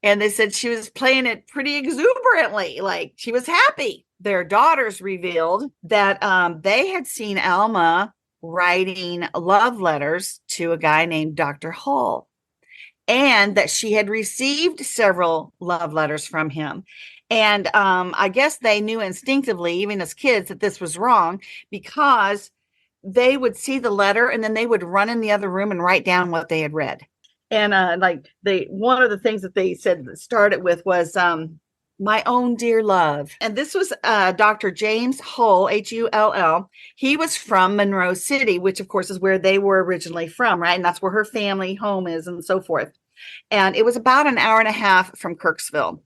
And they said she was playing it pretty exuberantly, like she was happy. Their daughters revealed that they had seen Alma writing love letters to a guy named Dr. Hull, and that she had received several love letters from him. And I guess they knew instinctively, even as kids, that this was wrong, because they would see the letter and then they would run in the other room and write down what they had read. And one of the things that they said that started with was my own dear love. And this was Dr. James Hull, Hull. He was from Monroe City, which of course is where they were originally from, right? And that's where her family home is and so forth. And it was about an hour and a half from Kirksville.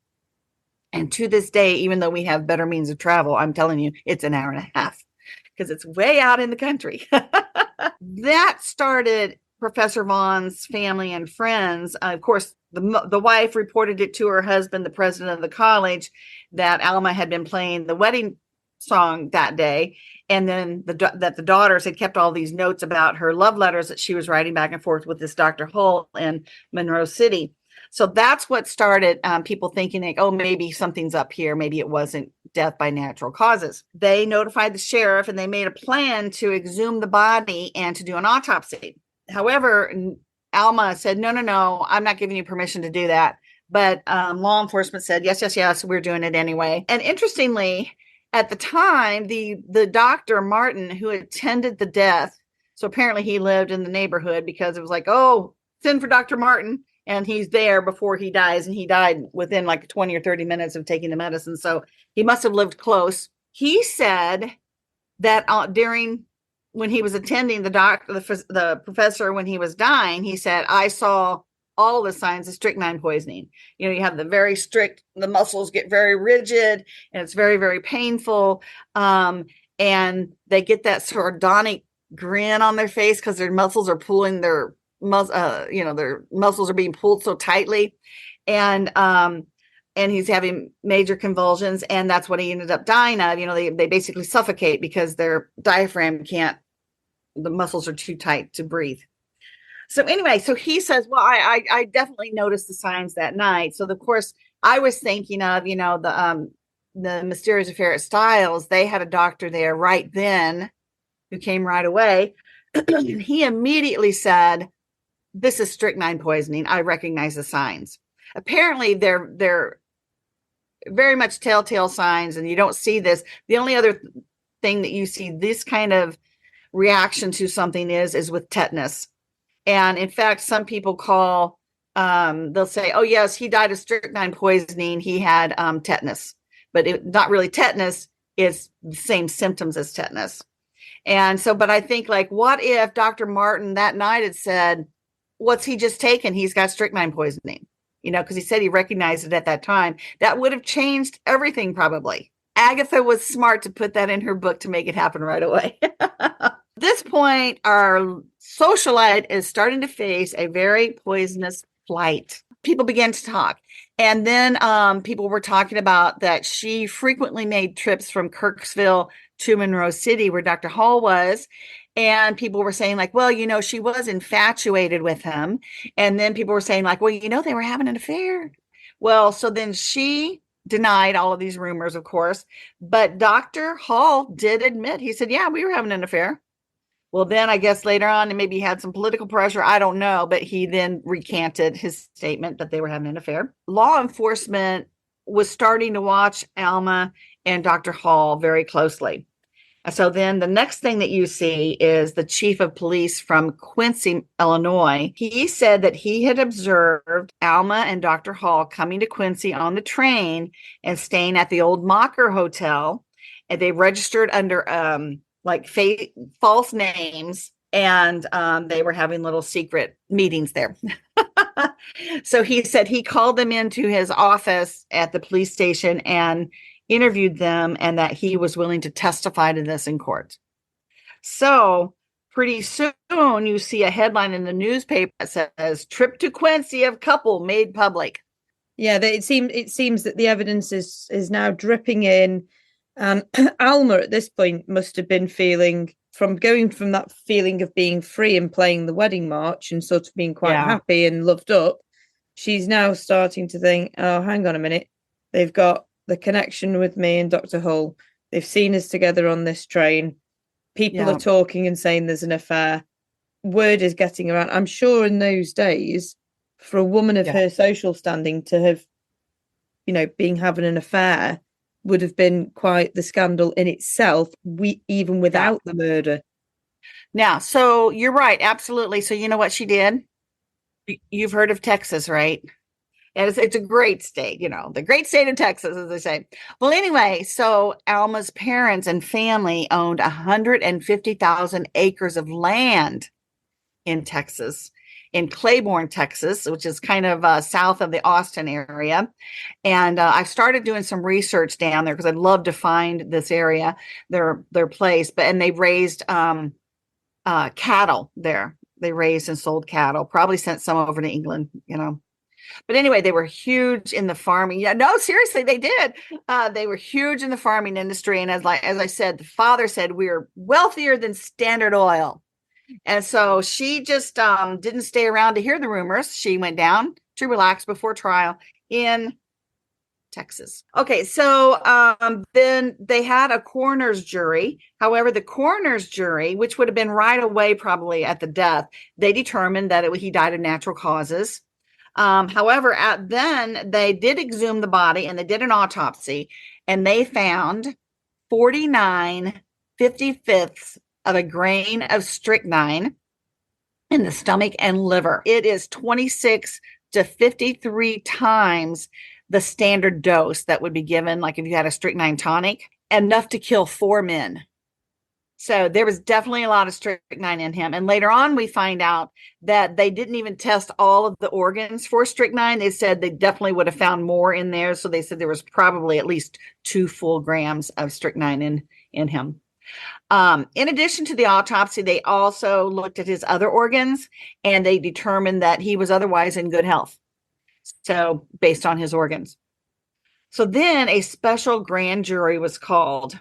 And to this day, even though we have better means of travel, I'm telling you, it's an hour and a half because it's way out in the country. That started Professor Vaughn's family and friends. Of course, the wife reported it to her husband, the president of the college, that Alma had been playing the wedding song that day. And then that the daughters had kept all these notes about her love letters that she was writing back and forth with this Dr. Hull in Monroe City. So that's what started people thinking, like, oh, maybe something's up here. Maybe it wasn't death by natural causes. They notified the sheriff and they made a plan to exhume the body and to do an autopsy. However, Alma said, no, I'm not giving you permission to do that. But law enforcement said, yes, we're doing it anyway. And interestingly, at the time, the Dr. Martin, who attended the death, so apparently he lived in the neighborhood because it was like, oh, send for Dr. Martin. And he's there before he dies. And he died within like 20 or 30 minutes of taking the medicine. So he must have lived close. He said that when he was attending the professor, when he was dying, he said, I saw all the signs of strychnine poisoning. You have the muscles get very rigid and it's very, very painful. And they get that sardonic grin on their face because their muscles are pulling their muscles are being pulled so tightly. And he's having major convulsions. And that's what he ended up dying of. They basically suffocate because their diaphragm the muscles are too tight to breathe. So anyway, so he says, well, I definitely noticed the signs that night. So of course I was thinking of, the Mysterious Affair at Styles. They had a doctor there right then who came right away. He immediately said, this is strychnine poisoning. I recognize the signs. Apparently, they're very much telltale signs, and you don't see this. The only other thing that you see this kind of reaction to something is with tetanus. And in fact, some people they'll say, oh, yes, he died of strychnine poisoning. He had tetanus, but not really tetanus. It's the same symptoms as tetanus. And so, but I think, like, what if Dr. Martin that night had said, what's he just taken? He's got strychnine poisoning, because he said he recognized it at that time. That would have changed everything, probably. Agatha was smart to put that in her book to make it happen right away. At this point, our socialite is starting to face a very poisonous plight. People began to talk. And then people were talking about that she frequently made trips from Kirksville to Monroe City, where Dr. Hall was. And people were saying, like, well, she was infatuated with him. And then people were saying, like, well, they were having an affair. Well, so then she denied all of these rumors, of course. But Dr. Hall did admit, he said, yeah, we were having an affair. Well, then I guess later on, and maybe he had some political pressure. I don't know. But he then recanted his statement that they were having an affair. Law enforcement was starting to watch Alma and Dr. Hall very closely. So then the next thing that you see is the chief of police from Quincy, Illinois. He said that he had observed Alma and Dr. Hall coming to Quincy on the train and staying at the old Mocker Hotel. And they registered under false names, and they were having little secret meetings there. So he said he called them into his office at the police station and interviewed them, and that he was willing to testify to this in court. So pretty soon you see a headline in the newspaper that says, "Trip to Quincy of couple made public." Yeah, it seems that the evidence is now dripping in. And Alma at this point must have been going from that feeling of being free and playing the wedding march and sort of being quite happy and loved up. She's now starting to think, oh, hang on a minute. They've got the connection with me and Dr. Hull. They've seen us together on this train. People are talking and saying there's an affair. Word is getting around. I'm sure in those days, for a woman of her social standing to have, been having an affair would have been quite the scandal in itself, even without the murder. Now, so you're right. Absolutely. So you know what she did? You've heard of Texas, right? And it's a great state, the great state of Texas, as they say. Well, anyway, so Alma's parents and family owned 150,000 acres of land in Texas, in Claiborne, Texas, which is kind of south of the Austin area. And I've started doing some research down there because I'd love to find this area, their place. And they raised cattle there. They raised and sold cattle, probably sent some over to England, But anyway, they were huge in the farming. Yeah, no, seriously, they did. They were huge in the farming industry. And as I said, the father said, we're wealthier than Standard Oil. And so she just didn't stay around to hear the rumors. She went down to relax before trial in Texas. Okay, so then they had a coroner's jury. However, the coroner's jury, which would have been right away probably at the death, they determined that he died of natural causes. However, then they did exhume the body and they did an autopsy, and they found 49/55 of a grain of strychnine in the stomach and liver. It is 26 to 53 times the standard dose that would be given, like if you had a strychnine tonic, enough to kill 4 men. So there was definitely a lot of strychnine in him. And later on, we find out that they didn't even test all of the organs for strychnine. They said they definitely would have found more in there. So they said there was probably at least 2 full grams of strychnine in him. In addition to the autopsy, they also looked at his other organs, and they determined that he was otherwise in good health. So based on his organs. So then a special grand jury was called.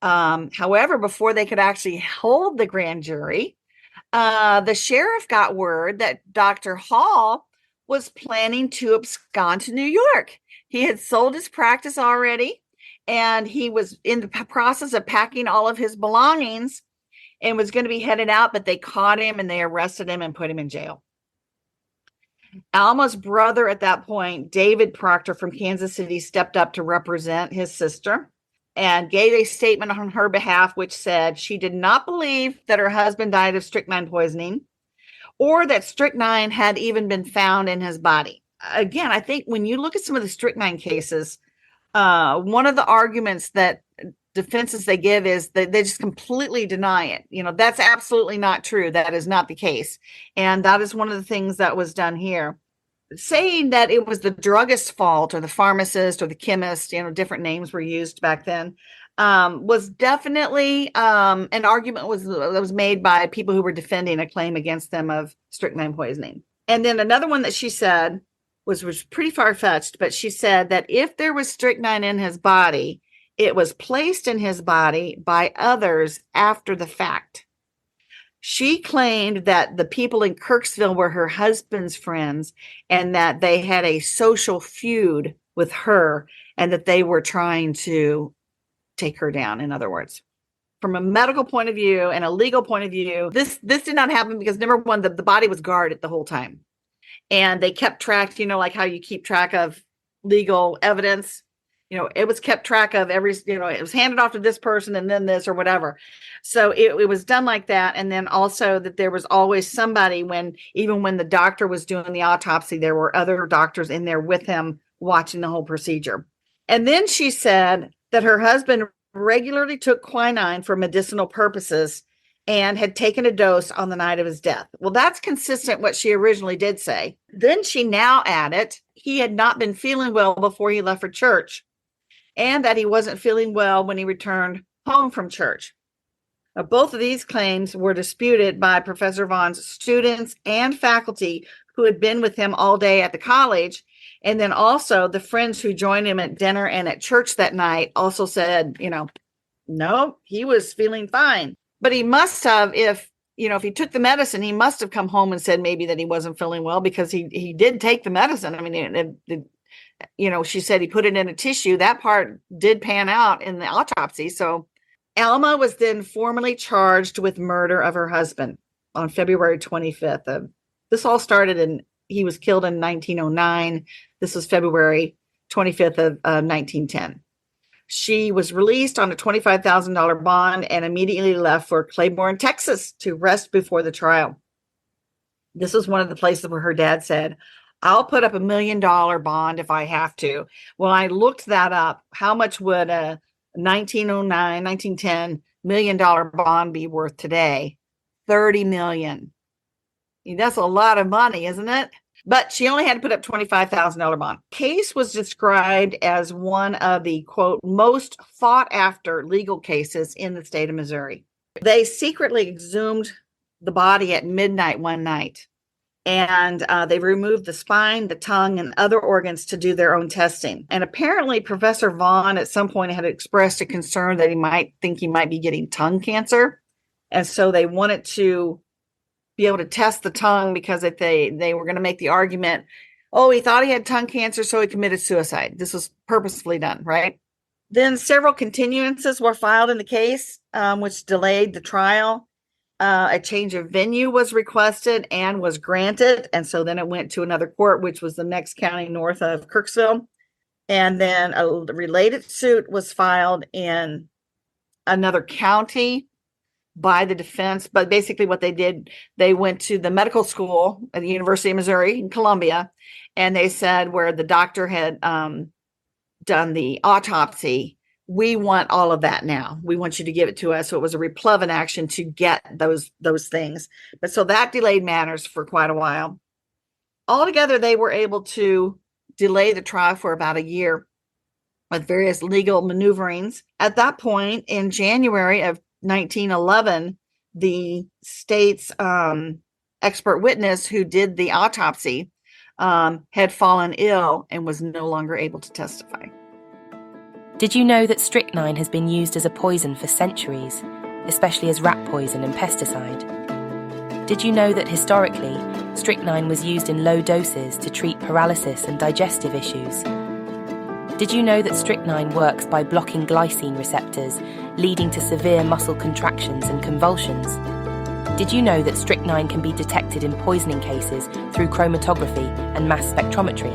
However, before they could actually hold the grand jury, the sheriff got word that Dr. Hall was planning to abscond to New York. He had sold his practice already, and he was in the process of packing all of his belongings and was going to be headed out, but they caught him and they arrested him and put him in jail. Alma's brother at that point, David Proctor from Kansas City, stepped up to represent his sister and gave a statement on her behalf, which said she did not believe that her husband died of strychnine poisoning or that strychnine had even been found in his body. Again, I think when you look at some of the strychnine cases, one of the arguments that defenses they give is that they just completely deny it. That's absolutely not true. That is not the case. And that is one of the things that was done here. Saying that it was the druggist's fault or the pharmacist or the chemist, different names were used back then, was definitely an argument that was made by people who were defending a claim against them of strychnine poisoning. And then another one that she said was pretty far-fetched, but she said that if there was strychnine in his body, it was placed in his body by others after the fact. She claimed that the people in Kirksville were her husband's friends and that they had a social feud with her and that they were trying to take her down, in other words. From a medical point of view and a legal point of view, this did not happen because, number one, the body was guarded the whole time. And they kept track, like how you keep track of legal evidence. It was kept track of it was handed off to this person and then this or whatever. So it was done like that. And then also that there was always somebody even when the doctor was doing the autopsy, there were other doctors in there with him watching the whole procedure. And then she said that her husband regularly took quinine for medicinal purposes and had taken a dose on the night of his death. Well, that's consistent what she originally did say. Then she now added he had not been feeling well before he left for church and that he wasn't feeling well when he returned home from church. Now, both of these claims were disputed by Professor Vaughn's students and faculty who had been with him all day at the college. And then also the friends who joined him at dinner and at church that night also said, no, he was feeling fine. But he must have, if he took the medicine, he must have come home and said maybe that he wasn't feeling well because he did take the medicine. I mean, she said he put it in a tissue. That part did pan out in the autopsy. So Alma was then formally charged with murder of her husband on February 25th. This all started he was killed in 1909. This was February 25th of 1910. She was released on a $25,000 bond and immediately left for Claiborne, Texas to rest before the trial. This was one of the places where her dad said, I'll put up $1 million bond if I have to. Well, I looked that up. How much would a 1910 $1 million bond be worth today? $30 million. That's a lot of money, isn't it? But she only had to put up $25,000 bond. Case was described as one of the, quote, most fought after legal cases in the state of Missouri. They secretly exhumed the body at midnight one night. And they removed the spine, the tongue, and other organs to do their own testing. And apparently Professor Vaughn at some point had expressed a concern that he might be getting tongue cancer. And so they wanted to be able to test the tongue because if they were going to make the argument, he thought he had tongue cancer, so he committed suicide. This was purposefully done, right? Then several continuances were filed in the case, which delayed the trial. A change of venue was requested and was granted. And so then it went to another court, which was the next county north of Kirksville. And then a related suit was filed in another county by the defense. But basically what they did, they went to the medical school at the University of Missouri in Columbia. And they said where the doctor had done the autopsy, we want all of that now. We want you to give it to us. So it was a replevin action to get those things. But so that delayed matters for quite a while. Altogether, they were able to delay the trial for about a year with various legal maneuverings. At that point, in January of 1911, the state's expert witness who did the autopsy had fallen ill and was no longer able to testify. Did you know that strychnine has been used as a poison for centuries, especially as rat poison and pesticide? Did you know that historically, strychnine was used in low doses to treat paralysis and digestive issues? Did you know that strychnine works by blocking glycine receptors, leading to severe muscle contractions and convulsions? Did you know that strychnine can be detected in poisoning cases through chromatography and mass spectrometry?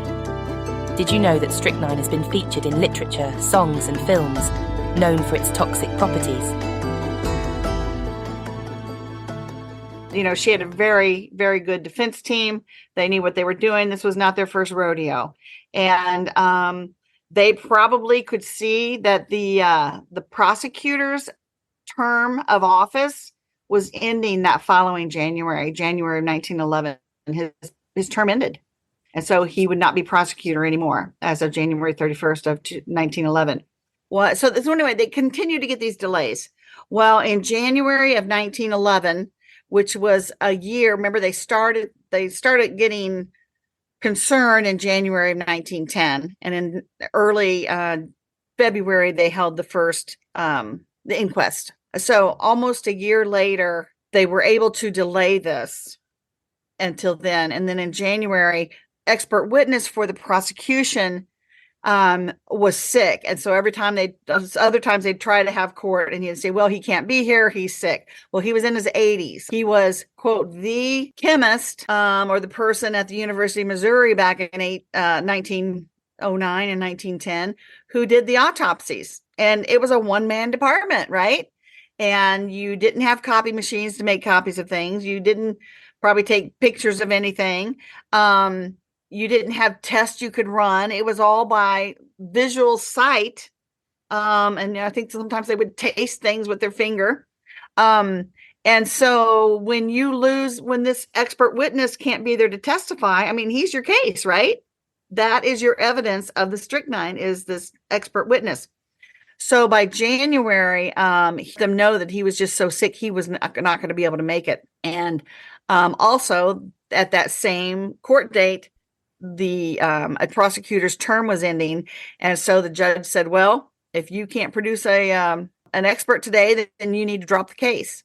Did you know that strychnine has been featured in literature, songs and films, known for its toxic properties? You know, she had a very, very good defense team. They knew what they were doing. This was not their first rodeo. And they probably could see that the prosecutor's term of office was ending that following January of 1911. His term ended. And so he would not be prosecutor anymore as of January 31st of 1911. Well, so anyway, they continue to get these delays. Well, in January of 1911, which was a year, remember they started getting concerned in January of 1910. And in early February, they held the first the inquest. So almost a year later, they were able to delay this until then. And then in January, expert witness for the prosecution was sick. And so other times they'd try to have court and he'd say, well, he can't be here. He's sick. Well, he was in his 80s. He was, quote, the chemist or the person at the University of Missouri back in 1909 and 1910 who did the autopsies. And it was a one-man department, right? And you didn't have copy machines to make copies of things. You didn't probably take pictures of anything. You didn't have tests you could run. It was all by visual sight. And I think sometimes they would taste things with their finger. And so when this expert witness can't be there to testify, I mean, he's your case, right? That is your evidence of the strychnine is this expert witness. So by January, them know that he was just so sick, he was not going to be able to make it. And also at that same court date, a prosecutor's term was ending. And so the judge said, well, if you can't produce an expert today, then you need to drop the case.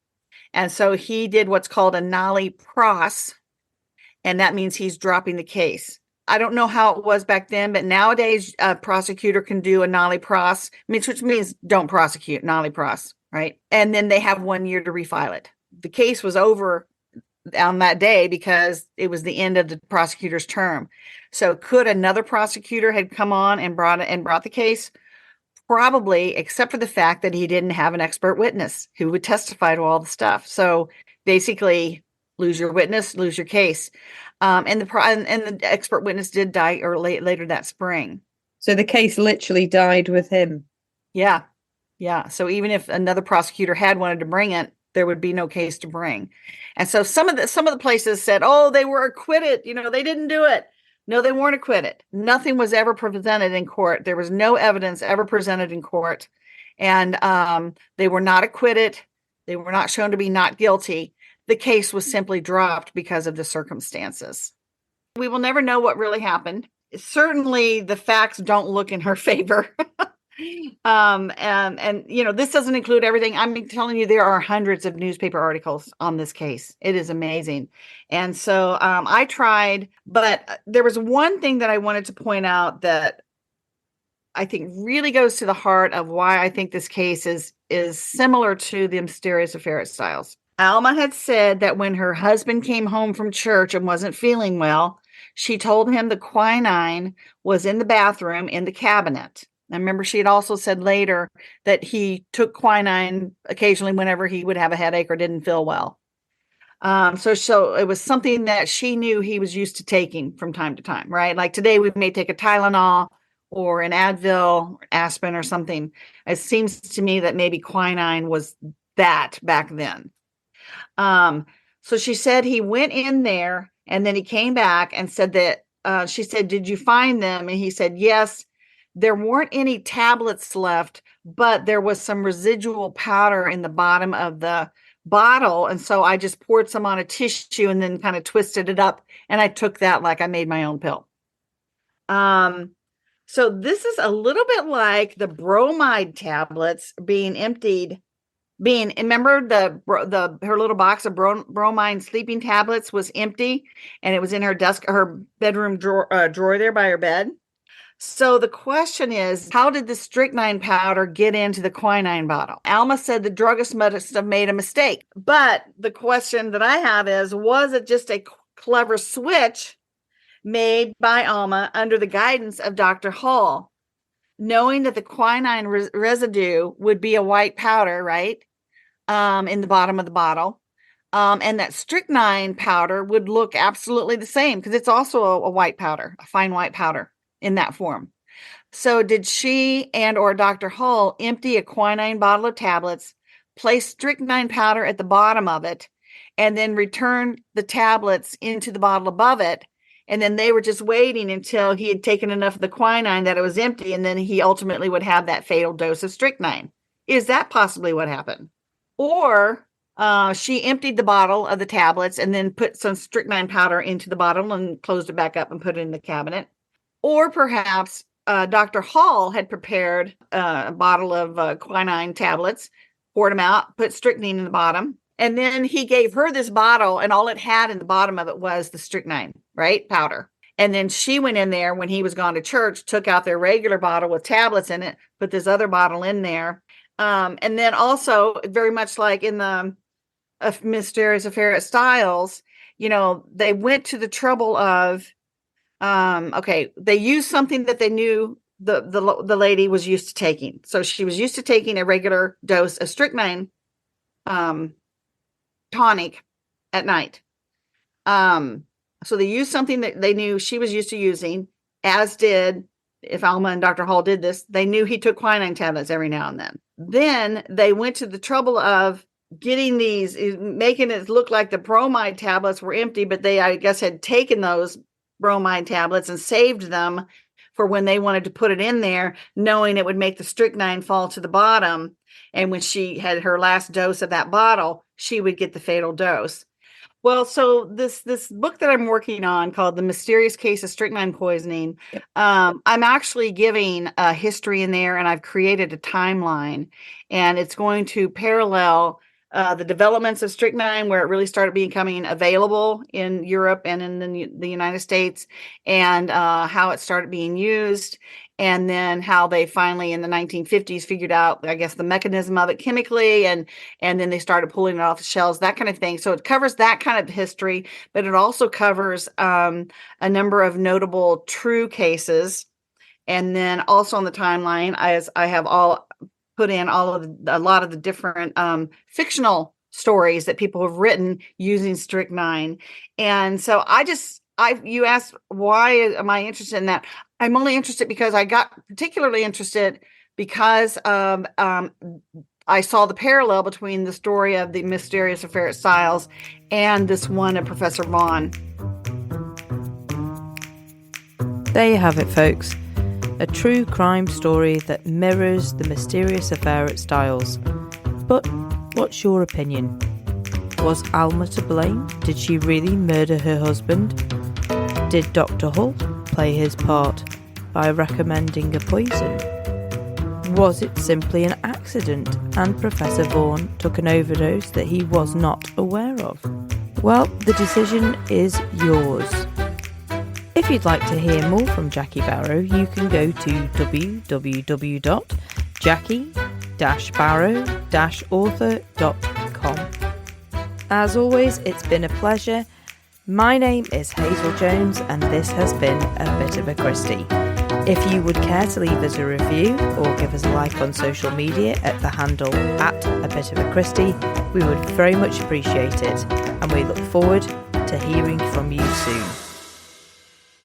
And so he did what's called a noli pros. And that means he's dropping the case. I don't know how it was back then, but nowadays a prosecutor can do a noli pros, which means don't prosecute, noli pros, right? And then they have 1 year to refile it. The case was over on that day because it was the end of the prosecutor's term. So could another prosecutor had come on and brought the case? Probably, except for the fact that he didn't have an expert witness who would testify to all the stuff. So basically, lose your witness, lose your case. And the expert witness did die later that spring. So the case literally died with him. Yeah. So even if another prosecutor had wanted to bring it, there would be no case to bring. And so some of the places said, oh, they were acquitted. They didn't do it. No, they weren't acquitted. Nothing was ever presented in court. There was no evidence ever presented in court. And they were not acquitted. They were not shown to be not guilty. The case was simply dropped because of the circumstances. We will never know what really happened. Certainly the facts don't look in her favor. And this doesn't include everything. I'm telling you, there are hundreds of newspaper articles on this case. It is amazing. And so I tried, but there was one thing that I wanted to point out that I think really goes to the heart of why I think this case is similar to the mysterious affair at Styles. Alma had said that when her husband came home from church and wasn't feeling well, she told him the quinine was in the bathroom in the cabinet. I remember she had also said later that he took quinine occasionally whenever he would have a headache or didn't feel well. So it was something that she knew he was used to taking from time to time, right? Like today we may take a Tylenol or an Advil, aspirin or something. It seems to me that maybe quinine was that back then. So she said he went in there and then he came back and said that, she said, did you find them? And he said, yes, there weren't any tablets left, but there was some residual powder in the bottom of the bottle. And so I just poured some on a tissue and then kind of twisted it up. And I took that like I made my own pill. So this is a little bit like the bromide tablets being emptied. Remember her little box of bromine sleeping tablets was empty and it was in her bedroom drawer there by her bed. So the question is, how did the strychnine powder get into the quinine bottle? Alma said the druggist must have made a mistake. But the question that I have is, was it just a clever switch made by Alma under the guidance of Dr. Hull, knowing that the quinine residue would be a white powder, right, in the bottom of the bottle, and that strychnine powder would look absolutely the same because it's also a white powder, a fine white powder in that form. So did she and or Dr. Hull empty a quinine bottle of tablets, place strychnine powder at the bottom of it, and then return the tablets into the bottle above it? And then they were just waiting until he had taken enough of the quinine that it was empty, and then he ultimately would have that fatal dose of strychnine. Is that possibly what happened? Or she emptied the bottle of the tablets and then put some strychnine powder into the bottle and closed it back up and put it in the cabinet. Or perhaps Dr. Hall had prepared a bottle of quinine tablets, poured them out, put strychnine in the bottom, and then he gave her this bottle, and all it had in the bottom of it was the strychnine, right, powder. And then she went in there when he was gone to church, took out their regular bottle with tablets in it, put this other bottle in there. And then also, very much like in the Mysterious Affair at Styles, they went to the trouble of, they used something that they knew the lady was used to taking. So she was used to taking a regular dose of strychnine tonic at night. So they used something that they knew she was used to using, as did, if Alma and Dr. Hall did this, they knew he took quinine tablets every now and then. Then they went to the trouble of getting these, making it look like the bromide tablets were empty, but they, I guess, had taken those bromide tablets and saved them for when they wanted to put it in there, knowing it would make the strychnine fall to the bottom. And when she had her last dose of that bottle, she would get the fatal dose. Well, so this book that I'm working on called The Mysterious Case of Strychnine Poisoning, I'm actually giving a history in there, and I've created a timeline, and it's going to parallel the developments of strychnine, where it really started becoming available in Europe and in the United States, and how it started being used, and then how they finally in the 1950s figured out, I guess, the mechanism of it chemically, and then they started pulling it off the shelves, that kind of thing. So it covers that kind of history, but it also covers a number of notable true cases. And then also on the timeline, as I have put in a lot of the different fictional stories that people have written using strychnine. And so you asked, why am I interested in that? I'm only interested because I got particularly interested because I saw the parallel between the story of the Mysterious Affair at Styles and this one of Professor Vaughn. There you have it, folks. A true crime story that mirrors the Mysterious Affair at Styles. But what's your opinion? Was Alma to blame? Did she really murder her husband? Did Dr. Hull play his part by recommending a poison? Was it simply an accident and Professor Vaughan took an overdose that he was not aware of? Well, the decision is yours. If you'd like to hear more from Jackie Barrow, you can go to www.jackie-barrow-author.com. As always, it's been a pleasure. My name is Hazel Jones, and this has been A Bit of a Christie. If you would care to leave us a review or give us a like on social media at the handle @abitofachristie, we would very much appreciate it, and we look forward to hearing from you soon.